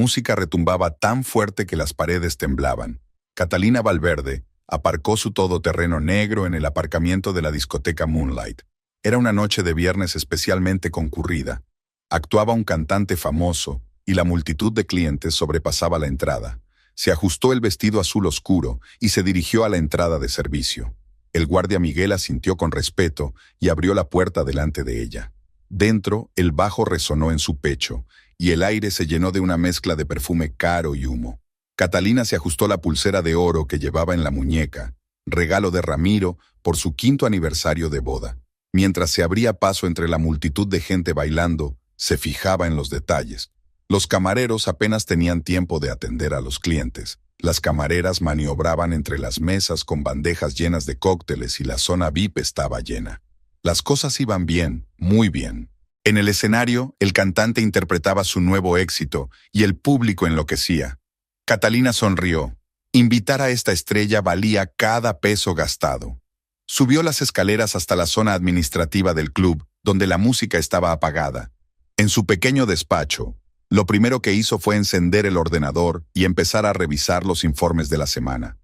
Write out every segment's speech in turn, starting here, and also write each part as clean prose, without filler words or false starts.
música retumbaba tan fuerte que las paredes temblaban. Catalina Valverde aparcó su todoterreno negro en el aparcamiento de la discoteca Moonlight. Era una noche de viernes especialmente concurrida. Actuaba un cantante famoso y la multitud de clientes sobrepasaba la entrada. Se ajustó el vestido azul oscuro y se dirigió a la entrada de servicio. El guardia Miguel asintió con respeto y abrió la puerta delante de ella. Dentro, el bajo resonó en su pecho y el aire se llenó de una mezcla de perfume caro y humo. Catalina se ajustó la pulsera de oro que llevaba en la muñeca, regalo de Ramiro por su 5º aniversario de boda. Mientras se abría paso entre la multitud de gente bailando, se fijaba en los detalles. Los camareros apenas tenían tiempo de atender a los clientes. Las camareras maniobraban entre las mesas con bandejas llenas de cócteles y la zona VIP estaba llena. Las cosas iban bien, muy bien. En el escenario, el cantante interpretaba su nuevo éxito y el público enloquecía. Catalina sonrió. Invitar a esta estrella valía cada peso gastado. Subió las escaleras hasta la zona administrativa del club, donde la música estaba apagada. En su pequeño despacho, lo primero que hizo fue encender el ordenador y empezar a revisar los informes de la semana.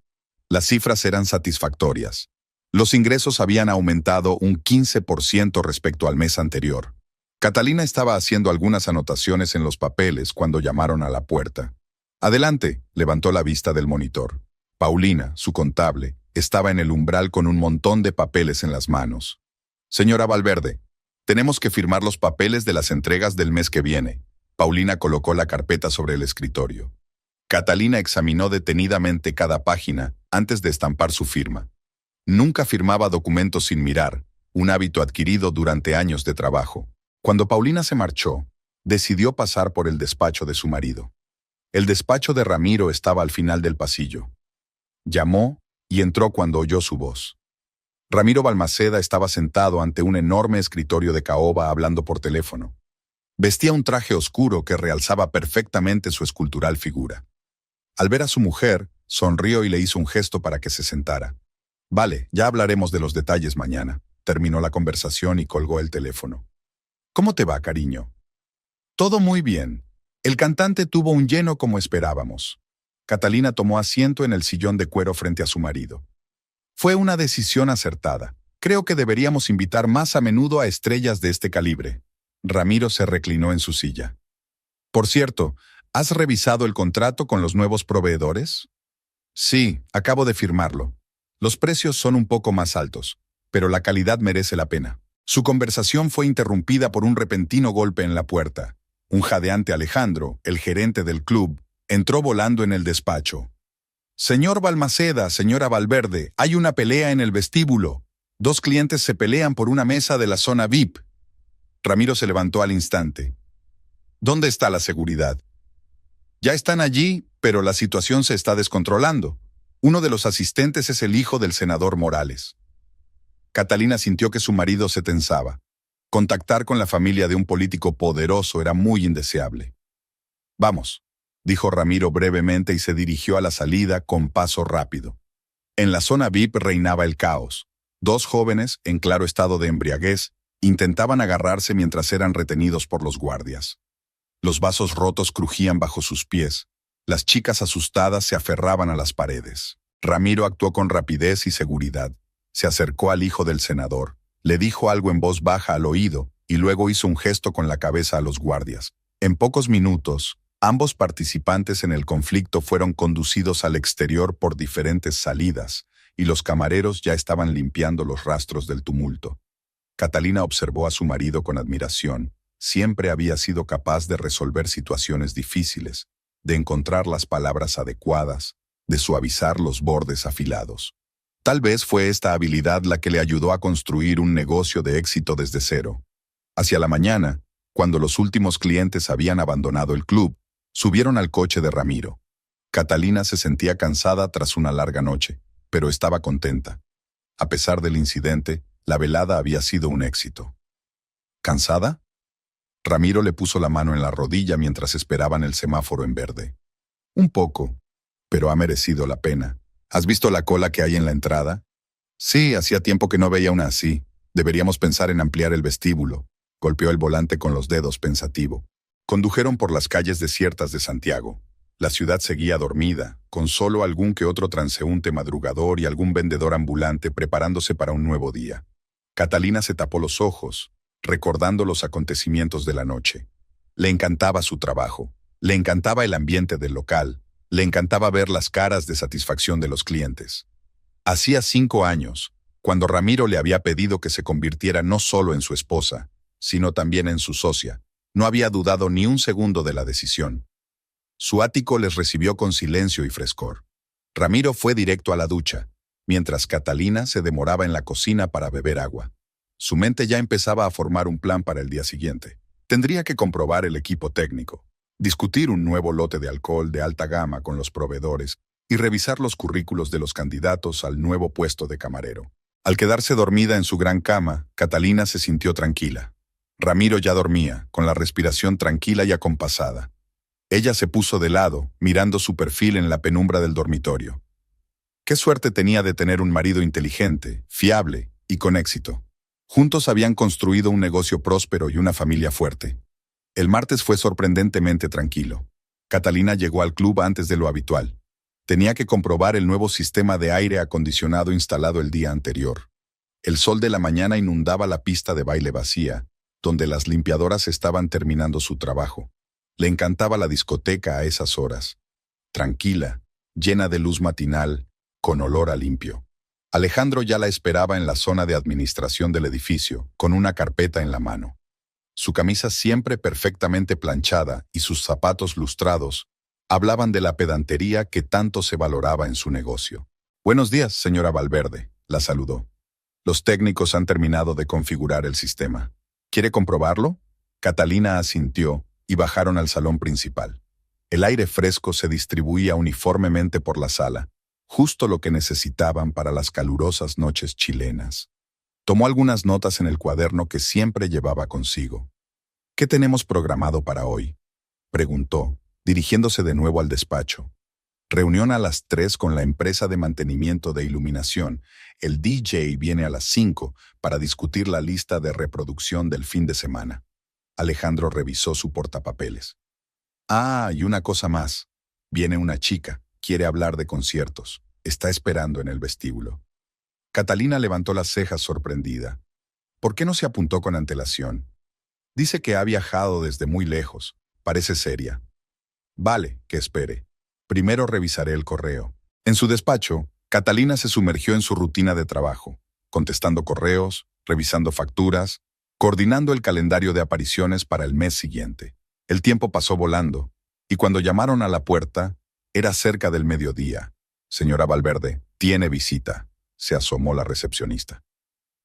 Las cifras eran satisfactorias. Los ingresos habían aumentado un 15% respecto al mes anterior. Catalina estaba haciendo algunas anotaciones en los papeles cuando llamaron a la puerta. «Adelante», levantó la vista del monitor. Paulina, su contable, estaba en el umbral con un montón de papeles en las manos. «Señora Valverde, tenemos que firmar los papeles de las entregas del mes que viene». Paulina colocó la carpeta sobre el escritorio. Catalina examinó detenidamente cada página antes de estampar su firma. Nunca firmaba documentos sin mirar, un hábito adquirido durante años de trabajo. Cuando Paulina se marchó, decidió pasar por el despacho de su marido. El despacho de Ramiro estaba al final del pasillo. Llamó y entró cuando oyó su voz. Ramiro Balmaceda estaba sentado ante un enorme escritorio de caoba hablando por teléfono. Vestía un traje oscuro que realzaba perfectamente su escultural figura. Al ver a su mujer, sonrió y le hizo un gesto para que se sentara. «Vale, ya hablaremos de los detalles mañana». Terminó la conversación y colgó el teléfono. «¿Cómo te va, cariño?» «Todo muy bien. El cantante tuvo un lleno como esperábamos». Catalina tomó asiento en el sillón de cuero frente a su marido. «Fue una decisión acertada. Creo que deberíamos invitar más a menudo a estrellas de este calibre». Ramiro se reclinó en su silla. «Por cierto, ¿has revisado el contrato con los nuevos proveedores?» «Sí, acabo de firmarlo. Los precios son un poco más altos, pero la calidad merece la pena». Su conversación fue interrumpida por un repentino golpe en la puerta. Un jadeante Alejandro, el gerente del club, entró volando en el despacho. «Señor Balmaceda, señora Valverde, hay una pelea en el vestíbulo. 2 clientes se pelean por una mesa de la zona VIP». Ramiro se levantó al instante. «¿Dónde está la seguridad?» «Ya están allí, pero la situación se está descontrolando. Uno de los asistentes es el hijo del senador Morales». Catalina sintió que su marido se tensaba. Contactar con la familia de un político poderoso era muy indeseable. «Vamos», dijo Ramiro brevemente y se dirigió a la salida con paso rápido. En la zona VIP reinaba el caos. 2 jóvenes, en claro estado de embriaguez, intentaban agarrarse mientras eran retenidos por los guardias. Los vasos rotos crujían bajo sus pies. Las chicas asustadas se aferraban a las paredes. Ramiro actuó con rapidez y seguridad. Se acercó al hijo del senador, le dijo algo en voz baja al oído y luego hizo un gesto con la cabeza a los guardias. En pocos minutos, ambos participantes en el conflicto fueron conducidos al exterior por diferentes salidas y los camareros ya estaban limpiando los rastros del tumulto. Catalina observó a su marido con admiración. Siempre había sido capaz de resolver situaciones difíciles, de encontrar las palabras adecuadas, de suavizar los bordes afilados. Tal vez fue esta habilidad la que le ayudó a construir un negocio de éxito desde cero. Hacia la mañana, cuando los últimos clientes habían abandonado el club, subieron al coche de Ramiro. Catalina se sentía cansada tras una larga noche, pero estaba contenta. A pesar del incidente, la velada había sido un éxito. ¿Cansada? Ramiro le puso la mano en la rodilla mientras esperaban el semáforo en verde. Un poco, pero ha merecido la pena. ¿Has visto la cola que hay en la entrada? Sí, hacía tiempo que no veía una así. Deberíamos pensar en ampliar el vestíbulo. Golpeó el volante con los dedos pensativo. Condujeron por las calles desiertas de Santiago. La ciudad seguía dormida, con solo algún que otro transeúnte madrugador y algún vendedor ambulante preparándose para un nuevo día. Catalina se tapó los ojos, recordando los acontecimientos de la noche. Le encantaba su trabajo, le encantaba el ambiente del local, le encantaba ver las caras de satisfacción de los clientes. Hacía 5 años, cuando Ramiro le había pedido que se convirtiera no solo en su esposa, sino también en su socia, no había dudado ni un segundo de la decisión. Su ático les recibió con silencio y frescor. Ramiro fue directo a la ducha, mientras Catalina se demoraba en la cocina para beber agua. Su mente ya empezaba a formar un plan para el día siguiente. Tendría que comprobar el equipo técnico, discutir un nuevo lote de alcohol de alta gama con los proveedores y revisar los currículos de los candidatos al nuevo puesto de camarero. Al quedarse dormida en su gran cama, Catalina se sintió tranquila. Ramiro ya dormía, con la respiración tranquila y acompasada. Ella se puso de lado, mirando su perfil en la penumbra del dormitorio. Qué suerte tenía de tener un marido inteligente, fiable y con éxito. Juntos habían construido un negocio próspero y una familia fuerte. El martes fue sorprendentemente tranquilo. Catalina llegó al club antes de lo habitual. Tenía que comprobar el nuevo sistema de aire acondicionado instalado el día anterior. El sol de la mañana inundaba la pista de baile vacía, donde las limpiadoras estaban terminando su trabajo. Le encantaba la discoteca a esas horas. Tranquila, llena de luz matinal, con olor a limpio. Alejandro ya la esperaba en la zona de administración del edificio, con una carpeta en la mano. Su camisa siempre perfectamente planchada y sus zapatos lustrados hablaban de la pedantería que tanto se valoraba en su negocio. «Buenos días, señora Valverde», la saludó. «Los técnicos han terminado de configurar el sistema. ¿Quiere comprobarlo?» Catalina asintió y bajaron al salón principal. El aire fresco se distribuía uniformemente por la sala, justo lo que necesitaban para las calurosas noches chilenas. Tomó algunas notas en el cuaderno que siempre llevaba consigo. «¿Qué tenemos programado para hoy?», preguntó, dirigiéndose de nuevo al despacho. «Reunión a las 3 con la empresa de mantenimiento de iluminación. El DJ viene a las 5 para discutir la lista de reproducción del fin de semana». Alejandro revisó su portapapeles. «Ah, y una cosa más. Viene una chica, quiere hablar de conciertos. Está esperando en el vestíbulo». Catalina levantó las cejas sorprendida. ¿Por qué no se apuntó con antelación? Dice que ha viajado desde muy lejos. Parece seria. Vale, que espere. Primero revisaré el correo. En su despacho, Catalina se sumergió en su rutina de trabajo, contestando correos, revisando facturas, coordinando el calendario de apariciones para el mes siguiente. El tiempo pasó volando, y cuando llamaron a la puerta, era cerca del mediodía. «Señora Valverde, tiene visita», se asomó la recepcionista.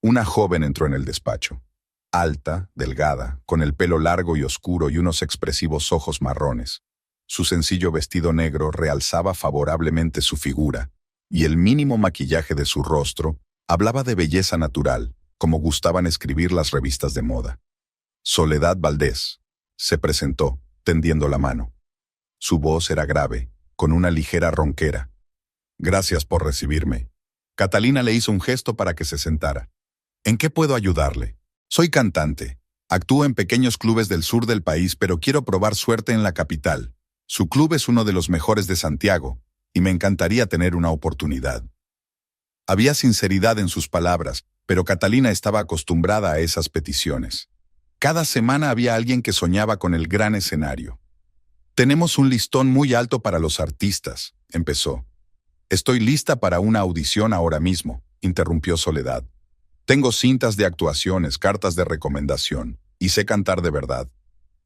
Una joven entró en el despacho. Alta, delgada, con el pelo largo y oscuro y unos expresivos ojos marrones. Su sencillo vestido negro realzaba favorablemente su figura, y el mínimo maquillaje de su rostro hablaba de belleza natural, como gustaban escribir las revistas de moda. «Soledad Valdés», se presentó, tendiendo la mano. Su voz era grave, con una ligera ronquera. «Gracias por recibirme». Catalina le hizo un gesto para que se sentara. «¿En qué puedo ayudarle? Soy cantante. Actúo en pequeños clubes del sur del país, pero quiero probar suerte en la capital. Su club es uno de los mejores de Santiago, y me encantaría tener una oportunidad». Había sinceridad en sus palabras, pero Catalina estaba acostumbrada a esas peticiones. Cada semana había alguien que soñaba con el gran escenario. «Tenemos un listón muy alto para los artistas», empezó. «Estoy lista para una audición ahora mismo», interrumpió Soledad. «Tengo cintas de actuaciones, cartas de recomendación, y sé cantar de verdad».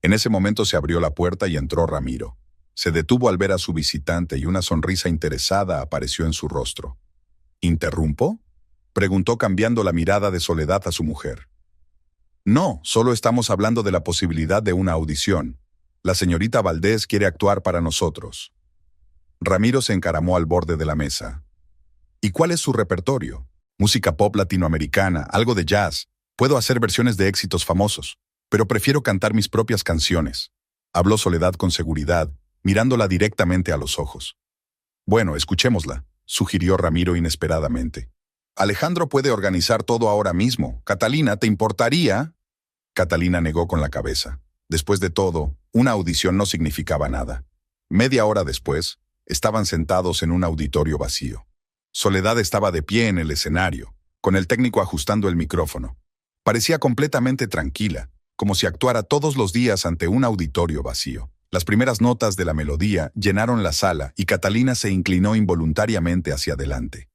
En ese momento se abrió la puerta y entró Ramiro. Se detuvo al ver a su visitante y una sonrisa interesada apareció en su rostro. «¿Interrumpo?», preguntó cambiando la mirada de Soledad a su mujer. «No, solo estamos hablando de la posibilidad de una audición. La señorita Valdés quiere actuar para nosotros». Ramiro se encaramó al borde de la mesa. «¿Y cuál es su repertorio? Música pop latinoamericana, algo de jazz. Puedo hacer versiones de éxitos famosos, pero prefiero cantar mis propias canciones», habló Soledad con seguridad, mirándola directamente a los ojos. «Bueno, escuchémosla», sugirió Ramiro inesperadamente. «Alejandro puede organizar todo ahora mismo. Catalina, ¿te importaría?». Catalina negó con la cabeza. Después de todo, una audición no significaba nada. Media hora después, estaban sentados en un auditorio vacío. Soledad estaba de pie en el escenario, con el técnico ajustando el micrófono. Parecía completamente tranquila, como si actuara todos los días ante un auditorio vacío. Las primeras notas de la melodía llenaron la sala y Catalina se inclinó involuntariamente hacia adelante.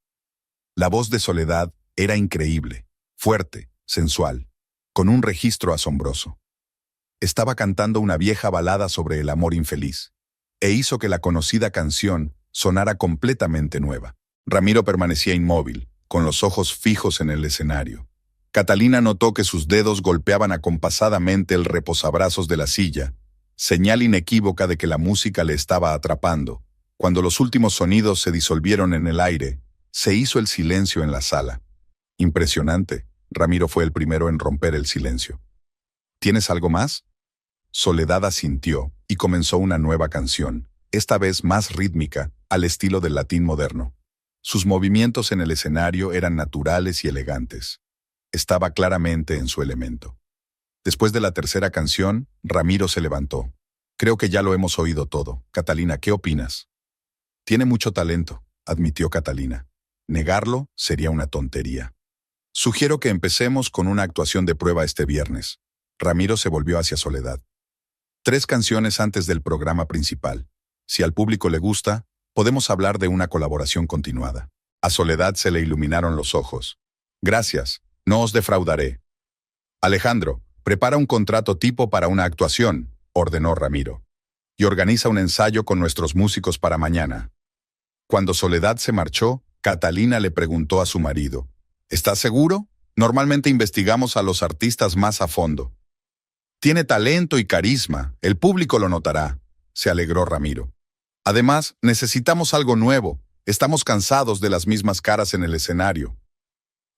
La voz de Soledad era increíble, fuerte, sensual, con un registro asombroso. Estaba cantando una vieja balada sobre el amor infeliz, e hizo que la conocida canción sonara completamente nueva. Ramiro permanecía inmóvil, con los ojos fijos en el escenario. Catalina notó que sus dedos golpeaban acompasadamente el reposabrazos de la silla, señal inequívoca de que la música le estaba atrapando. Cuando los últimos sonidos se disolvieron en el aire, se hizo el silencio en la sala. Impresionante, Ramiro fue el primero en romper el silencio. ¿Tienes algo más? Soledad asintió y comenzó una nueva canción, esta vez más rítmica, al estilo del latín moderno. Sus movimientos en el escenario eran naturales y elegantes. Estaba claramente en su elemento. Después de la tercera canción, Ramiro se levantó. Creo que ya lo hemos oído todo. Catalina, ¿qué opinas? Tiene mucho talento, admitió Catalina. Negarlo sería una tontería. Sugiero que empecemos con una actuación de prueba este viernes. Ramiro se volvió hacia Soledad. 3 canciones antes del programa principal. Si al público le gusta, podemos hablar de una colaboración continuada. A Soledad se le iluminaron los ojos. Gracias, no os defraudaré. Alejandro, prepara un contrato tipo para una actuación, ordenó Ramiro. Y organiza un ensayo con nuestros músicos para mañana. Cuando Soledad se marchó, Catalina le preguntó a su marido, ¿estás seguro? Normalmente investigamos a los artistas más a fondo. Tiene talento y carisma, el público lo notará, se alegró Ramiro. Además, necesitamos algo nuevo, estamos cansados de las mismas caras en el escenario.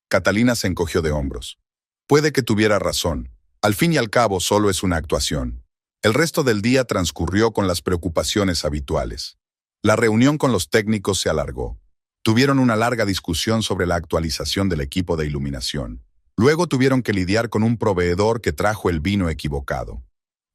Catalina se encogió de hombros. Puede que tuviera razón, al fin y al cabo solo es una actuación. El resto del día transcurrió con las preocupaciones habituales. La reunión con los técnicos se alargó. Tuvieron una larga discusión sobre la actualización del equipo de iluminación. Luego tuvieron que lidiar con un proveedor que trajo el vino equivocado.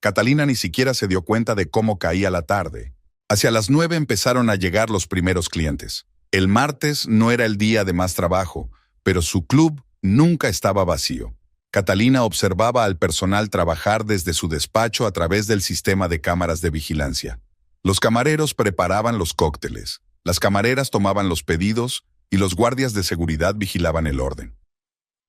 Catalina ni siquiera se dio cuenta de cómo caía la tarde. Hacia las 9 empezaron a llegar los primeros clientes. El martes no era el día de más trabajo, pero su club nunca estaba vacío. Catalina observaba al personal trabajar desde su despacho a través del sistema de cámaras de vigilancia. Los camareros preparaban los cócteles, las camareras tomaban los pedidos y los guardias de seguridad vigilaban el orden.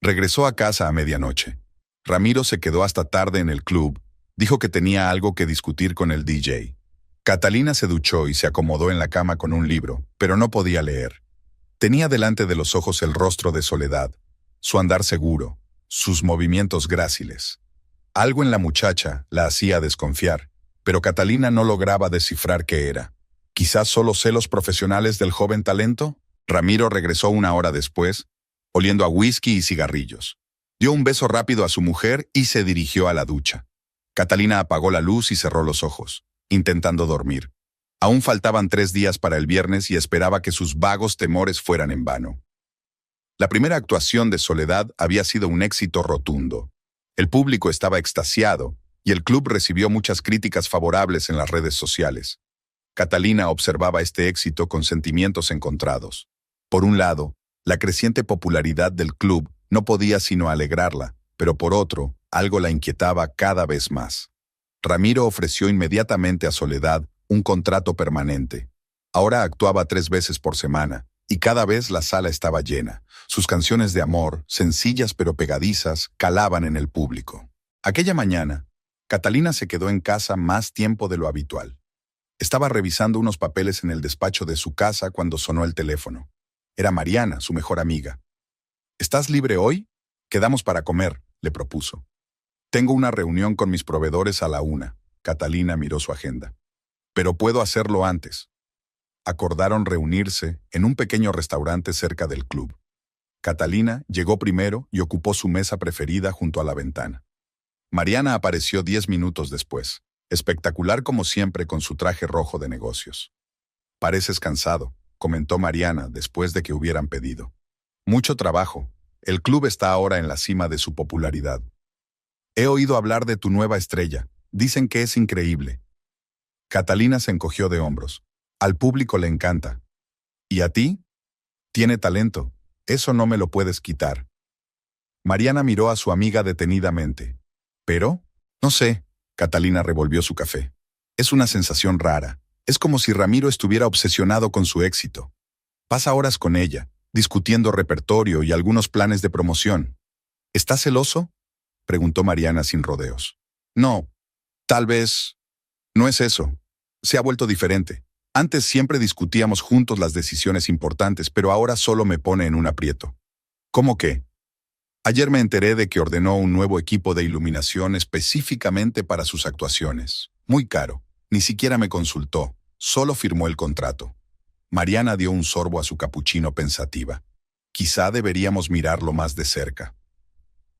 Regresó a casa a medianoche. Ramiro se quedó hasta tarde en el club. Dijo que tenía algo que discutir con el DJ. Catalina se duchó y se acomodó en la cama con un libro, pero no podía leer. Tenía delante de los ojos el rostro de Soledad, su andar seguro, sus movimientos gráciles. Algo en la muchacha la hacía desconfiar, pero Catalina no lograba descifrar qué era. ¿Quizás solo celos profesionales del joven talento? Ramiro regresó 1 hora después, oliendo a whisky y cigarrillos. Dio un beso rápido a su mujer y se dirigió a la ducha. Catalina apagó la luz y cerró los ojos, intentando dormir. Aún faltaban 3 días para el viernes y esperaba que sus vagos temores fueran en vano. La primera actuación de Soledad había sido un éxito rotundo. El público estaba extasiado y el club recibió muchas críticas favorables en las redes sociales. Catalina observaba este éxito con sentimientos encontrados. Por un lado, la creciente popularidad del club no podía sino alegrarla, pero por otro, algo la inquietaba cada vez más. Ramiro ofreció inmediatamente a Soledad un contrato permanente. Ahora actuaba 3 veces por semana, y cada vez la sala estaba llena. Sus canciones de amor, sencillas pero pegadizas, calaban en el público. Aquella mañana, Catalina se quedó en casa más tiempo de lo habitual. Estaba revisando unos papeles en el despacho de su casa cuando sonó el teléfono. Era Mariana, su mejor amiga. ¿Estás libre hoy? Quedamos para comer, le propuso. Tengo una reunión con mis proveedores a la 1. Catalina miró su agenda. Pero puedo hacerlo antes. Acordaron reunirse en un pequeño restaurante cerca del club. Catalina llegó primero y ocupó su mesa preferida junto a la ventana. Mariana apareció 10 minutos después, espectacular como siempre con su traje rojo de negocios. Pareces cansado, comentó Mariana después de que hubieran pedido. Mucho trabajo. El club está ahora en la cima de su popularidad. He oído hablar de tu nueva estrella. Dicen que es increíble. Catalina se encogió de hombros. Al público le encanta. ¿Y a ti? Tiene talento. Eso no me lo puedes quitar. Mariana miró a su amiga detenidamente. ¿Pero? No sé. Catalina revolvió su café. Es una sensación rara. Es como si Ramiro estuviera obsesionado con su éxito. Pasa horas con ella, discutiendo repertorio y algunos planes de promoción. ¿Estás celoso? Preguntó Mariana sin rodeos. No, tal vez. No es eso. Se ha vuelto diferente. Antes siempre discutíamos juntos las decisiones importantes, pero ahora solo me pone en un aprieto. ¿Cómo qué? Ayer me enteré de que ordenó un nuevo equipo de iluminación específicamente para sus actuaciones. Muy caro. Ni siquiera me consultó. Solo firmó el contrato. Mariana dio un sorbo a su capuchino pensativa. Quizá deberíamos mirarlo más de cerca.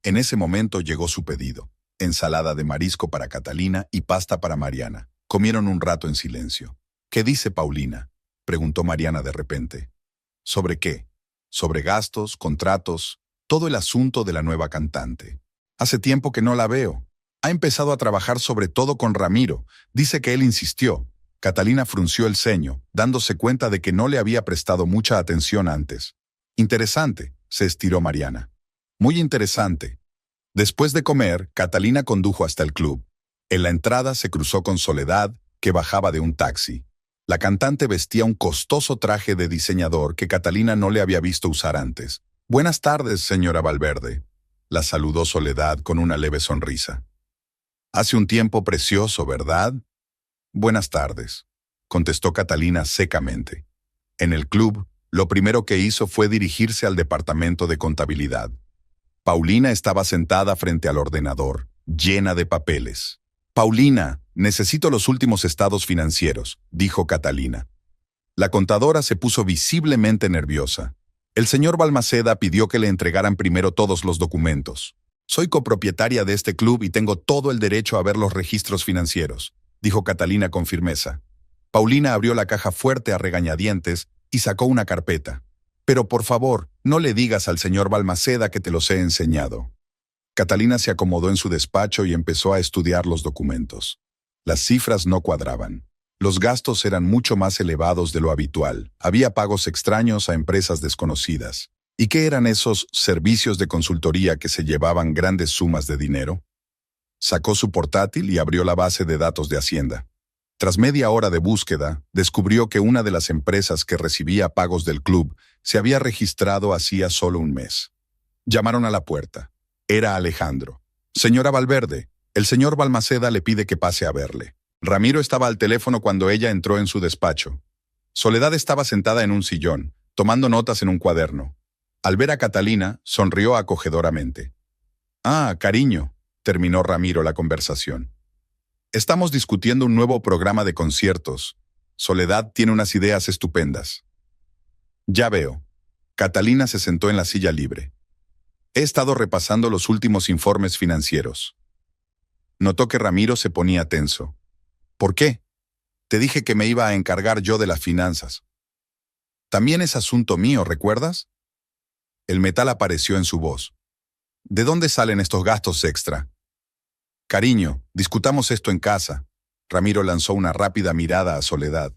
En ese momento llegó su pedido. Ensalada de marisco para Catalina y pasta para Mariana. Comieron un rato en silencio. ¿Qué dice Paulina?, preguntó Mariana de repente. ¿Sobre qué? Sobre gastos, contratos, todo el asunto de la nueva cantante. Hace tiempo que no la veo. Ha empezado a trabajar sobre todo con Ramiro. Dice que él insistió. Catalina frunció el ceño, dándose cuenta de que no le había prestado mucha atención antes. Interesante, se estiró Mariana. Muy interesante. Después de comer, Catalina condujo hasta el club. En la entrada se cruzó con Soledad, que bajaba de un taxi. La cantante vestía un costoso traje de diseñador que Catalina no le había visto usar antes. «Buenas tardes, señora Valverde», la saludó Soledad con una leve sonrisa. «Hace un tiempo precioso, ¿verdad?» «Buenas tardes», contestó Catalina secamente. En el club, lo primero que hizo fue dirigirse al departamento de contabilidad. Paulina estaba sentada frente al ordenador, llena de papeles. «Paulina, necesito los últimos estados financieros», dijo Catalina. La contadora se puso visiblemente nerviosa. El señor Balmaceda pidió que le entregaran primero todos los documentos. «Soy copropietaria de este club y tengo todo el derecho a ver los registros financieros», dijo Catalina con firmeza. Paulina abrió la caja fuerte a regañadientes y sacó una carpeta. «Pero por favor, no le digas al señor Balmaceda que te los he enseñado». Catalina se acomodó en su despacho y empezó a estudiar los documentos. Las cifras no cuadraban. Los gastos eran mucho más elevados de lo habitual. Había pagos extraños a empresas desconocidas. ¿Y qué eran esos servicios de consultoría que se llevaban grandes sumas de dinero? Sacó su portátil y abrió la base de datos de Hacienda. Tras media hora de búsqueda, descubrió que una de las empresas que recibía pagos del club se había registrado hacía solo un mes. Llamaron a la puerta. Era Alejandro. «Señora Valverde, el señor Balmaceda le pide que pase a verle». Ramiro estaba al teléfono cuando ella entró en su despacho. Soledad estaba sentada en un sillón, tomando notas en un cuaderno. Al ver a Catalina, sonrió acogedoramente. «Ah, cariño», terminó Ramiro la conversación. «Estamos discutiendo un nuevo programa de conciertos. Soledad tiene unas ideas estupendas». «Ya veo». Catalina se sentó en la silla libre. «He estado repasando los últimos informes financieros». Notó que Ramiro se ponía tenso. «¿Por qué? Te dije que me iba a encargar yo de las finanzas». «También es asunto mío, ¿recuerdas?» El metal apareció en su voz. «¿De dónde salen estos gastos extra?» «Cariño, discutamos esto en casa». Ramiro lanzó una rápida mirada a Soledad.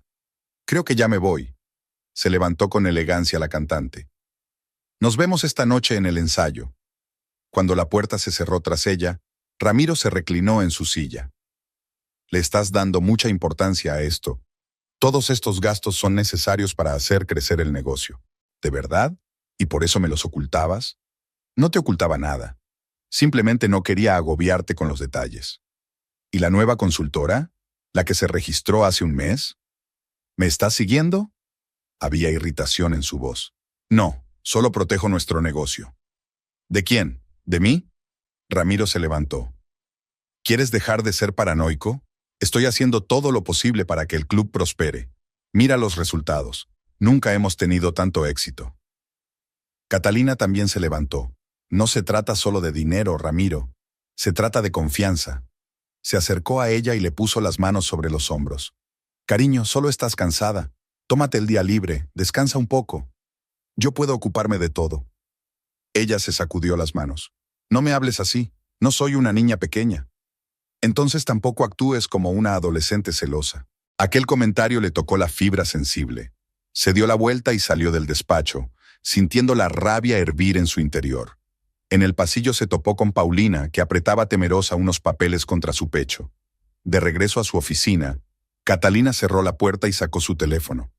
«Creo que ya me voy». Se levantó con elegancia la cantante. «Nos vemos esta noche en el ensayo». Cuando la puerta se cerró tras ella, Ramiro se reclinó en su silla. «Le estás dando mucha importancia a esto. Todos estos gastos son necesarios para hacer crecer el negocio. ¿De verdad? ¿Y por eso me los ocultabas?» «No te ocultaba nada. Simplemente no quería agobiarte con los detalles». «¿Y la nueva consultora? ¿La que se registró hace un mes? ¿Me estás siguiendo?» Había irritación en su voz. «No, solo protejo nuestro negocio». «¿De quién? ¿De mí?» Ramiro se levantó. ¿Quieres dejar de ser paranoico? Estoy haciendo todo lo posible para que el club prospere. Mira los resultados. Nunca hemos tenido tanto éxito». Catalina también se levantó. «No se trata solo de dinero, Ramiro. Se trata de confianza». Se acercó a ella y le puso las manos sobre los hombros. «Cariño, solo estás cansada. Tómate el día libre, descansa un poco. Yo puedo ocuparme de todo». Ella se sacudió las manos. «No me hables así. No soy una niña pequeña». Entonces tampoco actúes como una adolescente celosa. Aquel comentario le tocó la fibra sensible. Se dio la vuelta y salió del despacho, sintiendo la rabia hervir en su interior. En el pasillo se topó con Paulina, que apretaba temerosa unos papeles contra su pecho. De regreso a su oficina, Catalina cerró la puerta y sacó su teléfono.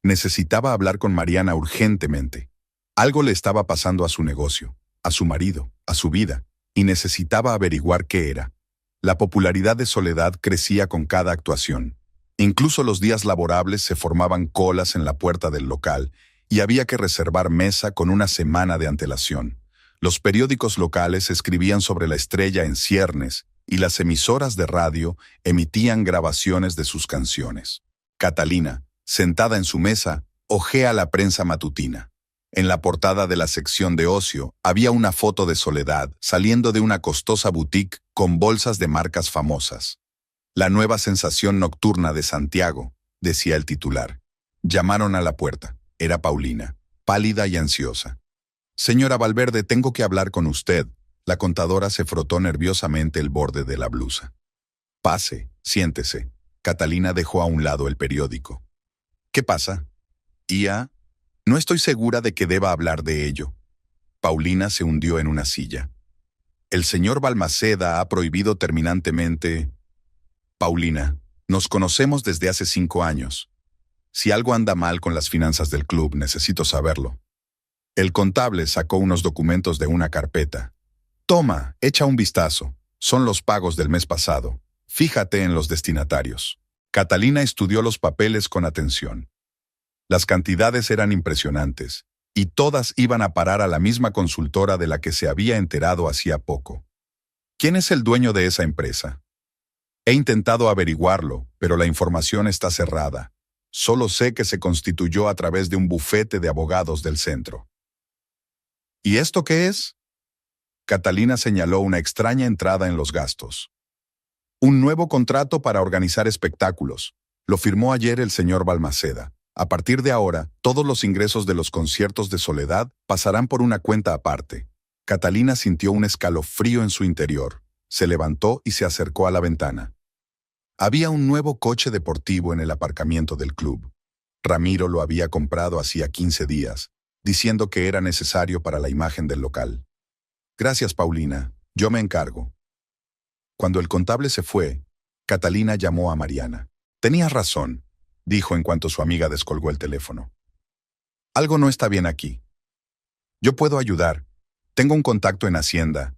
Necesitaba hablar con Mariana urgentemente. Algo le estaba pasando a su negocio, a su marido, a su vida, y necesitaba averiguar qué era. La popularidad de Soledad crecía con cada actuación. Incluso los días laborables se formaban colas en la puerta del local y había que reservar mesa con una semana de antelación. Los periódicos locales escribían sobre la estrella en ciernes y las emisoras de radio emitían grabaciones de sus canciones. Catalina, sentada en su mesa, hojea la prensa matutina. En la portada de la sección de ocio había una foto de Soledad saliendo de una costosa boutique con bolsas de marcas famosas. La nueva sensación nocturna de Santiago, decía el titular. Llamaron a la puerta. Era Paulina, pálida y ansiosa. Señora Valverde, tengo que hablar con usted. La contadora se frotó nerviosamente el borde de la blusa. Pase, siéntese. Catalina dejó a un lado el periódico. ¿Qué pasa? Ia, no estoy segura de que deba hablar de ello. Paulina se hundió en una silla. El señor Balmaceda ha prohibido terminantemente... Paulina, nos conocemos desde hace 5 años. Si algo anda mal con las finanzas del club, necesito saberlo. El contable sacó unos documentos de una carpeta. Toma, echa un vistazo. Son los pagos del mes pasado. Fíjate en los destinatarios. Catalina estudió los papeles con atención. Las cantidades eran impresionantes, y todas iban a parar a la misma consultora de la que se había enterado hacía poco. ¿Quién es el dueño de esa empresa? He intentado averiguarlo, pero la información está cerrada. Solo sé que se constituyó a través de un bufete de abogados del centro. ¿Y esto qué es? Catalina señaló una extraña entrada en los gastos. Un nuevo contrato para organizar espectáculos. Lo firmó ayer el señor Balmaceda. A partir de ahora, todos los ingresos de los conciertos de Soledad pasarán por una cuenta aparte. Catalina sintió un escalofrío en su interior. Se levantó y se acercó a la ventana. Había un nuevo coche deportivo en el aparcamiento del club. Ramiro lo había comprado hacía 15 días, diciendo que era necesario para la imagen del local. Gracias, Paulina. Yo me encargo. Cuando el contable se fue, Catalina llamó a Mariana. Tenías razón, dijo en cuanto su amiga descolgó el teléfono. Algo no está bien aquí. Yo puedo ayudar. Tengo un contacto en Hacienda.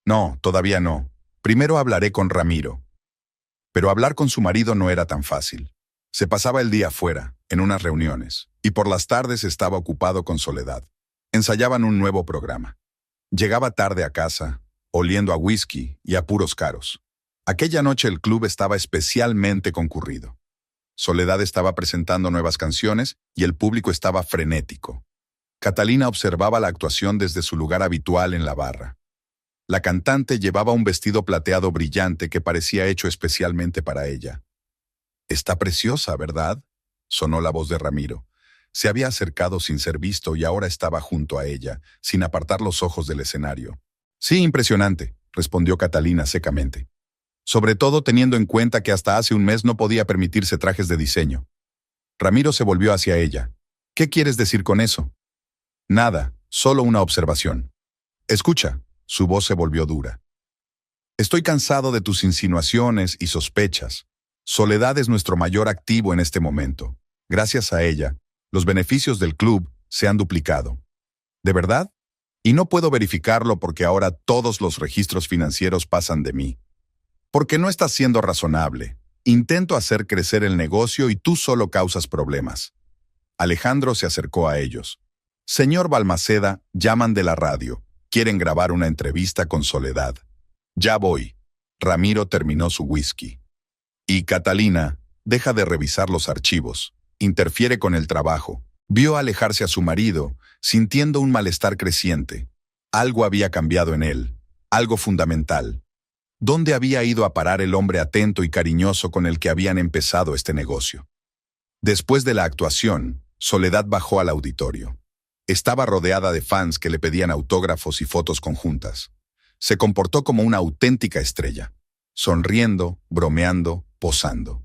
No, todavía no. Primero hablaré con Ramiro. Pero hablar con su marido no era tan fácil. Se pasaba el día afuera, en unas reuniones, y por las tardes estaba ocupado con Soledad. Ensayaban un nuevo programa. Llegaba tarde a casa, oliendo a whisky y a puros caros. Aquella noche el club estaba especialmente concurrido. Soledad estaba presentando nuevas canciones y el público estaba frenético. Catalina observaba la actuación desde su lugar habitual en la barra. La cantante llevaba un vestido plateado brillante que parecía hecho especialmente para ella. «Está preciosa, ¿verdad?», sonó la voz de Ramiro. Se había acercado sin ser visto y ahora estaba junto a ella, sin apartar los ojos del escenario. «Sí, impresionante», respondió Catalina secamente. «Sobre todo teniendo en cuenta que hasta hace un mes no podía permitirse trajes de diseño». Ramiro se volvió hacia ella. «¿Qué quieres decir con eso?» «Nada, solo una observación». «Escucha». Su voz se volvió dura. «Estoy cansado de tus insinuaciones y sospechas. Soledad es nuestro mayor activo en este momento. Gracias a ella, los beneficios del club se han duplicado». «¿De verdad?» «Y no puedo verificarlo porque ahora todos los registros financieros pasan de mí». «Porque no estás siendo razonable. Intento hacer crecer el negocio y tú solo causas problemas». Alejandro se acercó a ellos. «Señor Balmaceda, llaman de la radio. Quieren grabar una entrevista con Soledad». «Ya voy». Ramiro terminó su whisky. «Y Catalina, deja de revisar los archivos. Interfiere con el trabajo». Vio alejarse a su marido, sintiendo un malestar creciente. Algo había cambiado en él, algo fundamental. ¿Dónde había ido a parar el hombre atento y cariñoso con el que habían empezado este negocio? Después de la actuación, Soledad bajó al auditorio. Estaba rodeada de fans que le pedían autógrafos y fotos conjuntas. Se comportó como una auténtica estrella. sonriendo, bromeando, posando.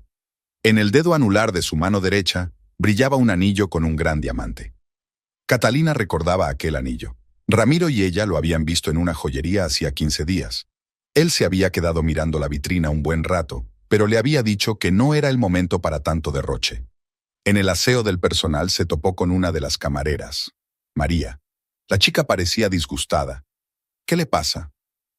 En el dedo anular de su mano derecha brillaba un anillo con un gran diamante. Catalina recordaba aquel anillo. Ramiro y ella lo habían visto en una joyería hacía 15 días. Él se había quedado mirando la vitrina un buen rato, pero le había dicho que no era el momento para tanto derroche. En el aseo del personal se topó con una de las camareras, María. La chica parecía disgustada. «¿Qué le pasa?»,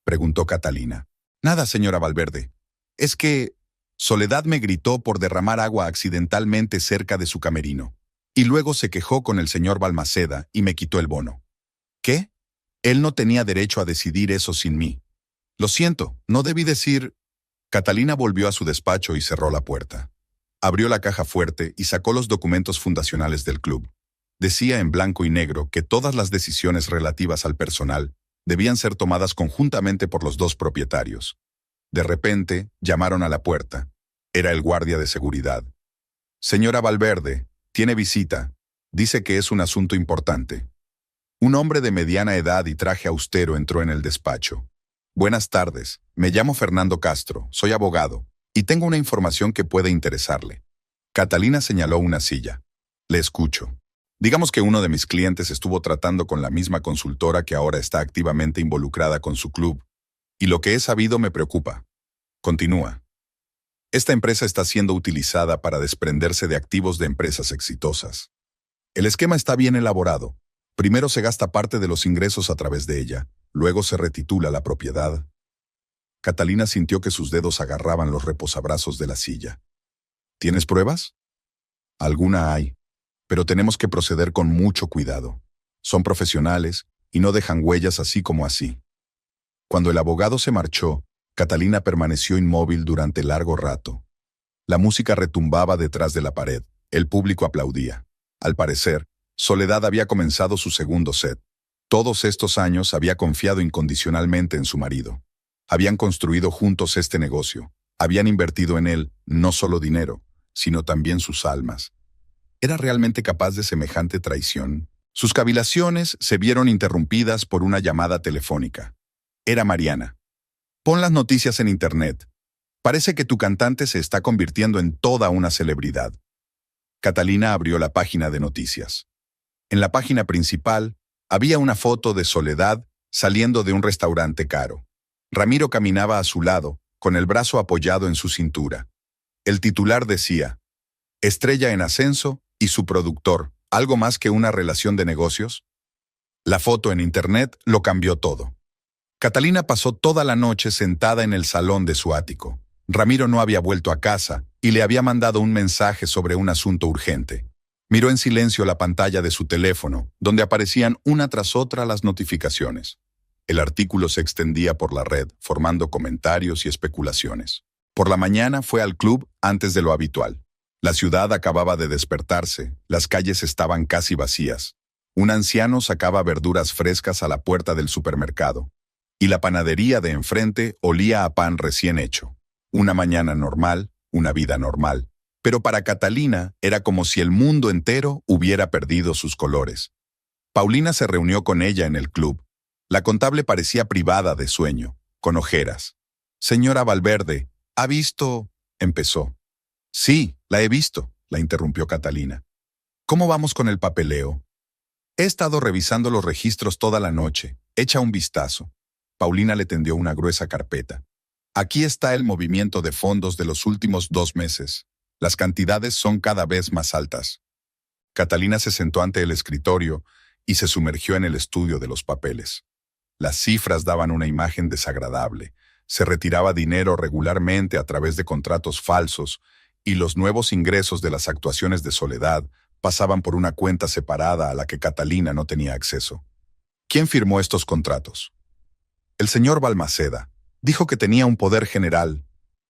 preguntó Catalina. «Nada, señora Valverde. Es que Soledad me gritó por derramar agua accidentalmente cerca de su camerino. Y luego se quejó con el señor Balmaceda y me quitó el bono». «¿Qué? Él no tenía derecho a decidir eso sin mí. Lo siento, no debí decir...». Catalina volvió a su despacho y cerró la puerta. Abrió la caja fuerte y sacó los documentos fundacionales del club. Decía en blanco y negro que todas las decisiones relativas al personal debían ser tomadas conjuntamente por los dos propietarios. De repente, llamaron a la puerta. Era el guardia de seguridad. «Señora Valverde, tiene visita. Dice que es un asunto importante». Un hombre de mediana edad y traje austero entró en el despacho. «Buenas tardes. Me llamo Fernando Castro. Soy abogado. Y tengo una información que puede interesarle». Catalina señaló una silla. «Le escucho». Digamos que uno de mis clientes estuvo tratando con la misma consultora que ahora está activamente involucrada con su club. Y lo que he sabido me preocupa. Continúa. Esta empresa está siendo utilizada para desprenderse de activos de empresas exitosas. El esquema está bien elaborado. Primero se gasta parte de los ingresos a través de ella, luego se retitula la propiedad. Catalina sintió que sus dedos agarraban los reposabrazos de la silla. ¿Tienes pruebas? Alguna hay, pero tenemos que proceder con mucho cuidado. Son profesionales y no dejan huellas así como así. Cuando el abogado se marchó, Catalina permaneció inmóvil durante largo rato. La música retumbaba detrás de la pared. El público aplaudía. Al parecer, Soledad había comenzado su segundo set. Todos estos años había confiado incondicionalmente en su marido. Habían construido juntos este negocio. Habían invertido en él no solo dinero, sino también sus almas. ¿Era realmente capaz de semejante traición? Sus cavilaciones se vieron interrumpidas por una llamada telefónica. Era Mariana. «Pon las noticias en internet. Parece que tu cantante se está convirtiendo en toda una celebridad». Catalina abrió la página de noticias. En la página principal había una foto de Soledad saliendo de un restaurante caro. Ramiro caminaba a su lado, con el brazo apoyado en su cintura. El titular decía: «Estrella en ascenso y su productor, ¿algo más que una relación de negocios?». La foto en internet lo cambió todo. Catalina pasó toda la noche sentada en el salón de su ático. Ramiro no había vuelto a casa y le había mandado un mensaje sobre un asunto urgente. Miró en silencio la pantalla de su teléfono, donde aparecían una tras otra las notificaciones. El artículo se extendía por la red, formando comentarios y especulaciones. Por la mañana fue al club antes de lo habitual. La ciudad acababa de despertarse, las calles estaban casi vacías. Un anciano sacaba verduras frescas a la puerta del supermercado. Y la panadería de enfrente olía a pan recién hecho. Una mañana normal, una vida normal. Pero para Catalina era como si el mundo entero hubiera perdido sus colores. Paulina se reunió con ella en el club. La contable parecía privada de sueño, con ojeras. «Señora Valverde, ¿ha visto...?», empezó. «Sí, la he visto», la interrumpió Catalina. «¿Cómo vamos con el papeleo?». «He estado revisando los registros toda la noche. Echa un vistazo». Paulina le tendió una gruesa carpeta. «Aquí está el movimiento de fondos de los últimos 2 meses. Las cantidades son cada vez más altas». Catalina se sentó ante el escritorio y se sumergió en el estudio de los papeles. Las cifras daban una imagen desagradable. Se retiraba dinero regularmente a través de contratos falsos y los nuevos ingresos de las actuaciones de Soledad pasaban por una cuenta separada a la que Catalina no tenía acceso. ¿Quién firmó estos contratos? «El señor Balmaceda. Dijo que tenía un poder general.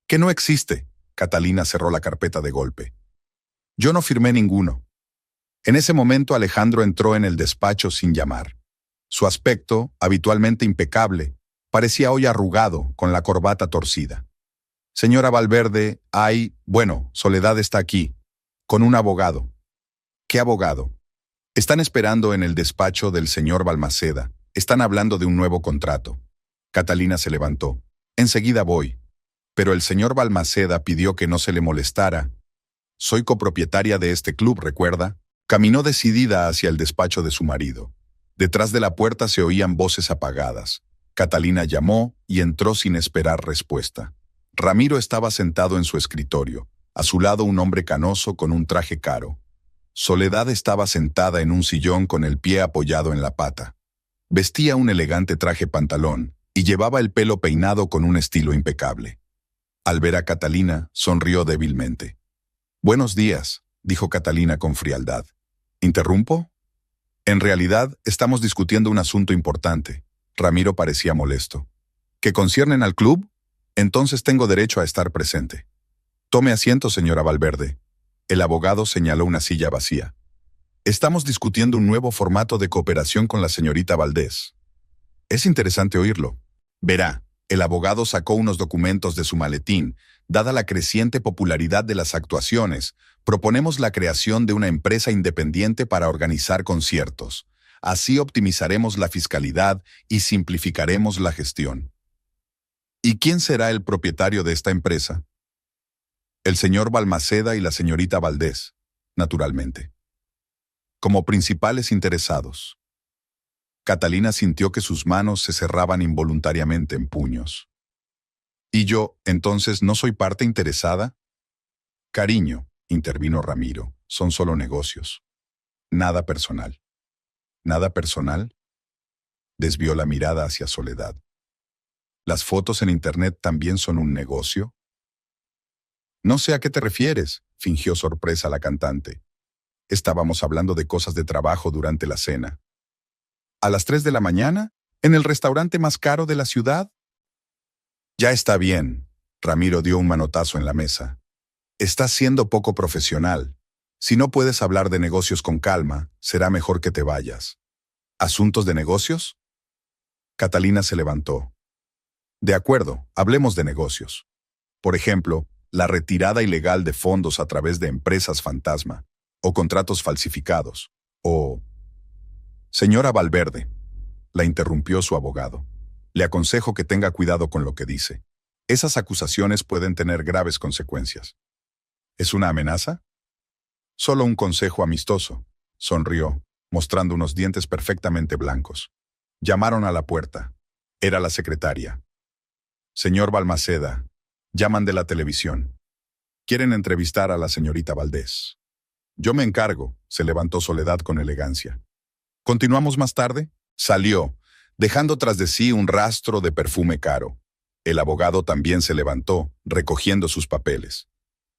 Que no existe». Catalina cerró la carpeta de golpe. «Yo no firmé ninguno». En ese momento Alejandro entró en el despacho sin llamar. Su aspecto, habitualmente impecable, parecía hoy arrugado, con la corbata torcida. «Señora Valverde, Soledad está aquí, con un abogado». «¿Qué abogado?». «Están esperando en el despacho del señor Balmaceda. Están hablando de un nuevo contrato». Catalina se levantó. «Enseguida voy». pero el señor Balmaceda pidió que no se le molestara. Soy copropietaria de este club, ¿recuerda? Caminó decidida hacia el despacho de su marido. Detrás de la puerta se oían voces apagadas. Catalina llamó y entró sin esperar respuesta. Ramiro estaba sentado en su escritorio. A su lado un hombre canoso con un traje caro. Soledad estaba sentada en un sillón con el pie apoyado en la pata. Vestía un elegante traje pantalón y llevaba el pelo peinado con un estilo impecable. Al ver a Catalina, sonrió débilmente. «Buenos días», dijo Catalina con frialdad. «¿Interrumpo?» «En realidad, estamos discutiendo un asunto importante». Ramiro parecía molesto. «¿Que conciernen al club? Entonces tengo derecho a estar presente». «Tome asiento, señora Valverde». El abogado señaló una silla vacía. «Estamos discutiendo un nuevo formato de cooperación con la señorita Valdés. Es interesante oírlo. Verá». El abogado sacó unos documentos de su maletín. Dada la creciente popularidad de las actuaciones, proponemos la creación de una empresa independiente para organizar conciertos. Así optimizaremos la fiscalidad y simplificaremos la gestión. ¿Y quién será el propietario de esta empresa? El señor Balmaceda y la señorita Valdés, naturalmente. Como principales interesados. Catalina sintió que sus manos se cerraban involuntariamente en puños. ¿Y yo, entonces, no soy parte interesada? Cariño, intervino Ramiro, son solo negocios. Nada personal. ¿Nada personal? Desvió la mirada hacia Soledad. ¿Las fotos en internet también son un negocio? No sé a qué te refieres, fingió sorpresa la cantante. Estábamos hablando de cosas de trabajo durante la cena. ¿A las 3 de la mañana? ¿En el restaurante más caro de la ciudad? Ya está bien. Ramiro dio un manotazo en la mesa. Estás siendo poco profesional. Si no puedes hablar de negocios con calma, será mejor que te vayas. ¿Asuntos de negocios? Catalina se levantó. De acuerdo, hablemos de negocios. Por ejemplo, la retirada ilegal de fondos a través de empresas fantasma, o contratos falsificados, o... Señora Valverde, la interrumpió su abogado. Le aconsejo que tenga cuidado con lo que dice. Esas acusaciones pueden tener graves consecuencias. ¿Es una amenaza? Solo un consejo amistoso, sonrió, mostrando unos dientes perfectamente blancos. Llamaron a la puerta. Era la secretaria. Señor Balmaceda, llaman de la televisión. Quieren entrevistar a la señorita Valdés. Yo me encargo, se levantó Soledad con elegancia. ¿Continuamos más tarde? Salió, dejando tras de sí un rastro de perfume caro. El abogado también se levantó, recogiendo sus papeles.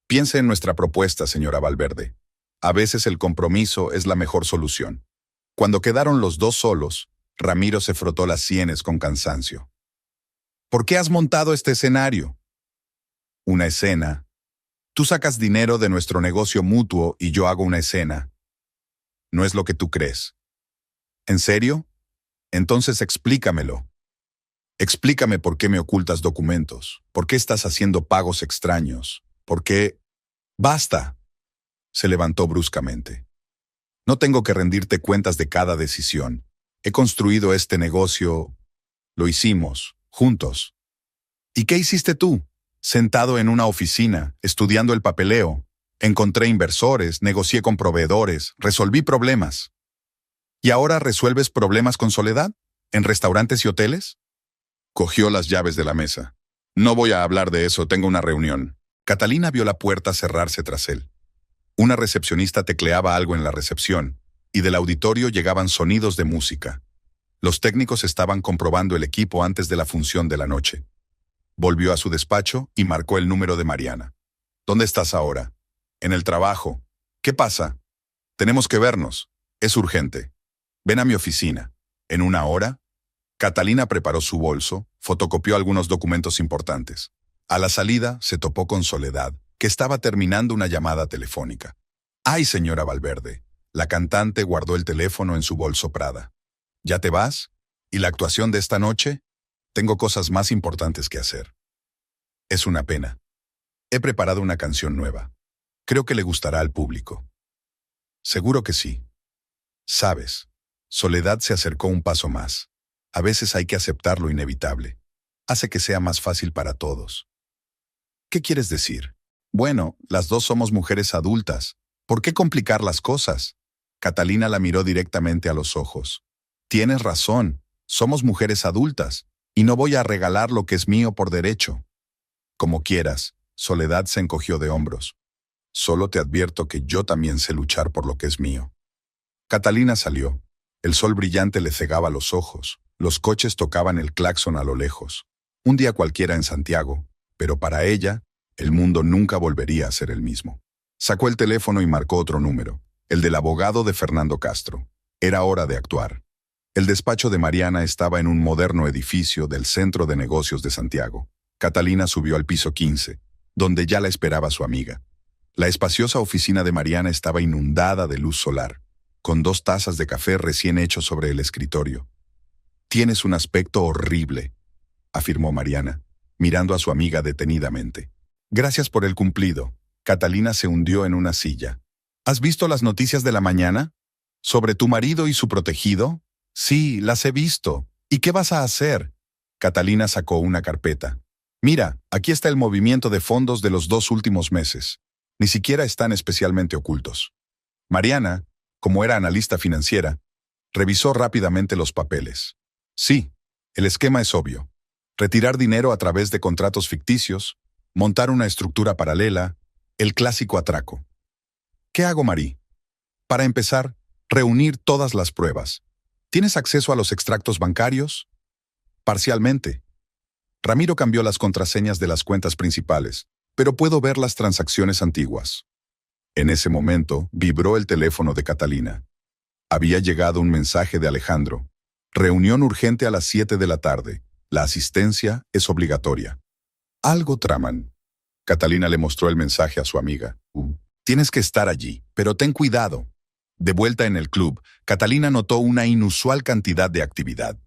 Piense en nuestra propuesta, señora Valverde. A veces el compromiso es la mejor solución. Cuando quedaron los dos solos, Ramiro se frotó las sienes con cansancio. ¿Por qué has montado este escenario? Una escena. Tú sacas dinero de nuestro negocio mutuo y yo hago una escena. No es lo que tú crees. ¿En serio? Entonces explícamelo. Explícame por qué me ocultas documentos, por qué estás haciendo pagos extraños, por qué... ¡Basta! Se levantó bruscamente. No tengo que rendirte cuentas de cada decisión. He construido este negocio... Lo hicimos, juntos. ¿Y qué hiciste tú? Sentado en una oficina, estudiando el papeleo. Encontré inversores, negocié con proveedores, resolví problemas. ¿Y ahora resuelves problemas con Soledad? ¿En restaurantes y hoteles? Cogió las llaves de la mesa. No voy a hablar de eso, tengo una reunión. Catalina vio la puerta cerrarse tras él. Una recepcionista tecleaba algo en la recepción, y del auditorio llegaban sonidos de música. Los técnicos estaban comprobando el equipo antes de la función de la noche. Volvió a su despacho y marcó el número de Mariana. ¿Dónde estás ahora? En el trabajo. ¿Qué pasa? Tenemos que vernos. Es urgente. Ven a mi oficina. ¿En una hora? Catalina preparó su bolso, fotocopió algunos documentos importantes. A la salida se topó con Soledad, que estaba terminando una llamada telefónica. ¡Ay, señora Valverde! La cantante guardó el teléfono en su bolso Prada. ¿Ya te vas? ¿Y la actuación de esta noche? Tengo cosas más importantes que hacer. Es una pena. He preparado una canción nueva. Creo que le gustará al público. Seguro que sí. Sabes, Soledad se acercó un paso más. A veces hay que aceptar lo inevitable. Hace que sea más fácil para todos. ¿Qué quieres decir? Bueno, las dos somos mujeres adultas. ¿Por qué complicar las cosas? Catalina la miró directamente a los ojos. Tienes razón, somos mujeres adultas, y no voy a regalar lo que es mío por derecho. Como quieras, Soledad se encogió de hombros. Solo te advierto que yo también sé luchar por lo que es mío. Catalina salió. El sol brillante le cegaba los ojos. Los coches tocaban el claxon a lo lejos. Un día cualquiera en Santiago, pero para ella, el mundo nunca volvería a ser el mismo. Sacó el teléfono y marcó otro número, el del abogado de Fernando Castro. Era hora de actuar. El despacho de Mariana estaba en un moderno edificio del Centro de Negocios de Santiago. Catalina subió al piso 15, donde ya la esperaba su amiga. La espaciosa oficina de Mariana estaba inundada de luz solar, con 2 tazas de café recién hechos sobre el escritorio. «Tienes un aspecto horrible», afirmó Mariana, mirando a su amiga detenidamente. «Gracias por el cumplido». Catalina se hundió en una silla. «¿Has visto las noticias de la mañana? ¿Sobre tu marido y su protegido?» «Sí, las he visto. ¿Y qué vas a hacer?» Catalina sacó una carpeta. «Mira, aquí está el movimiento de fondos de los 2 últimos meses. Ni siquiera están especialmente ocultos». Mariana, como era analista financiera, revisó rápidamente los papeles. Sí, el esquema es obvio. Retirar dinero a través de contratos ficticios, montar una estructura paralela, el clásico atraco. ¿Qué hago, Marí? Para empezar, reunir todas las pruebas. ¿Tienes acceso a los extractos bancarios? Parcialmente. Ramiro cambió las contraseñas de las cuentas principales, pero puedo ver las transacciones antiguas. En ese momento, vibró el teléfono de Catalina. Había llegado un mensaje de Alejandro. Reunión urgente a las 7 de la tarde. La asistencia es obligatoria. Algo traman. Catalina le mostró el mensaje a su amiga. Tienes que estar allí, pero ten cuidado. De vuelta en el club, Catalina notó una inusual cantidad de actividad.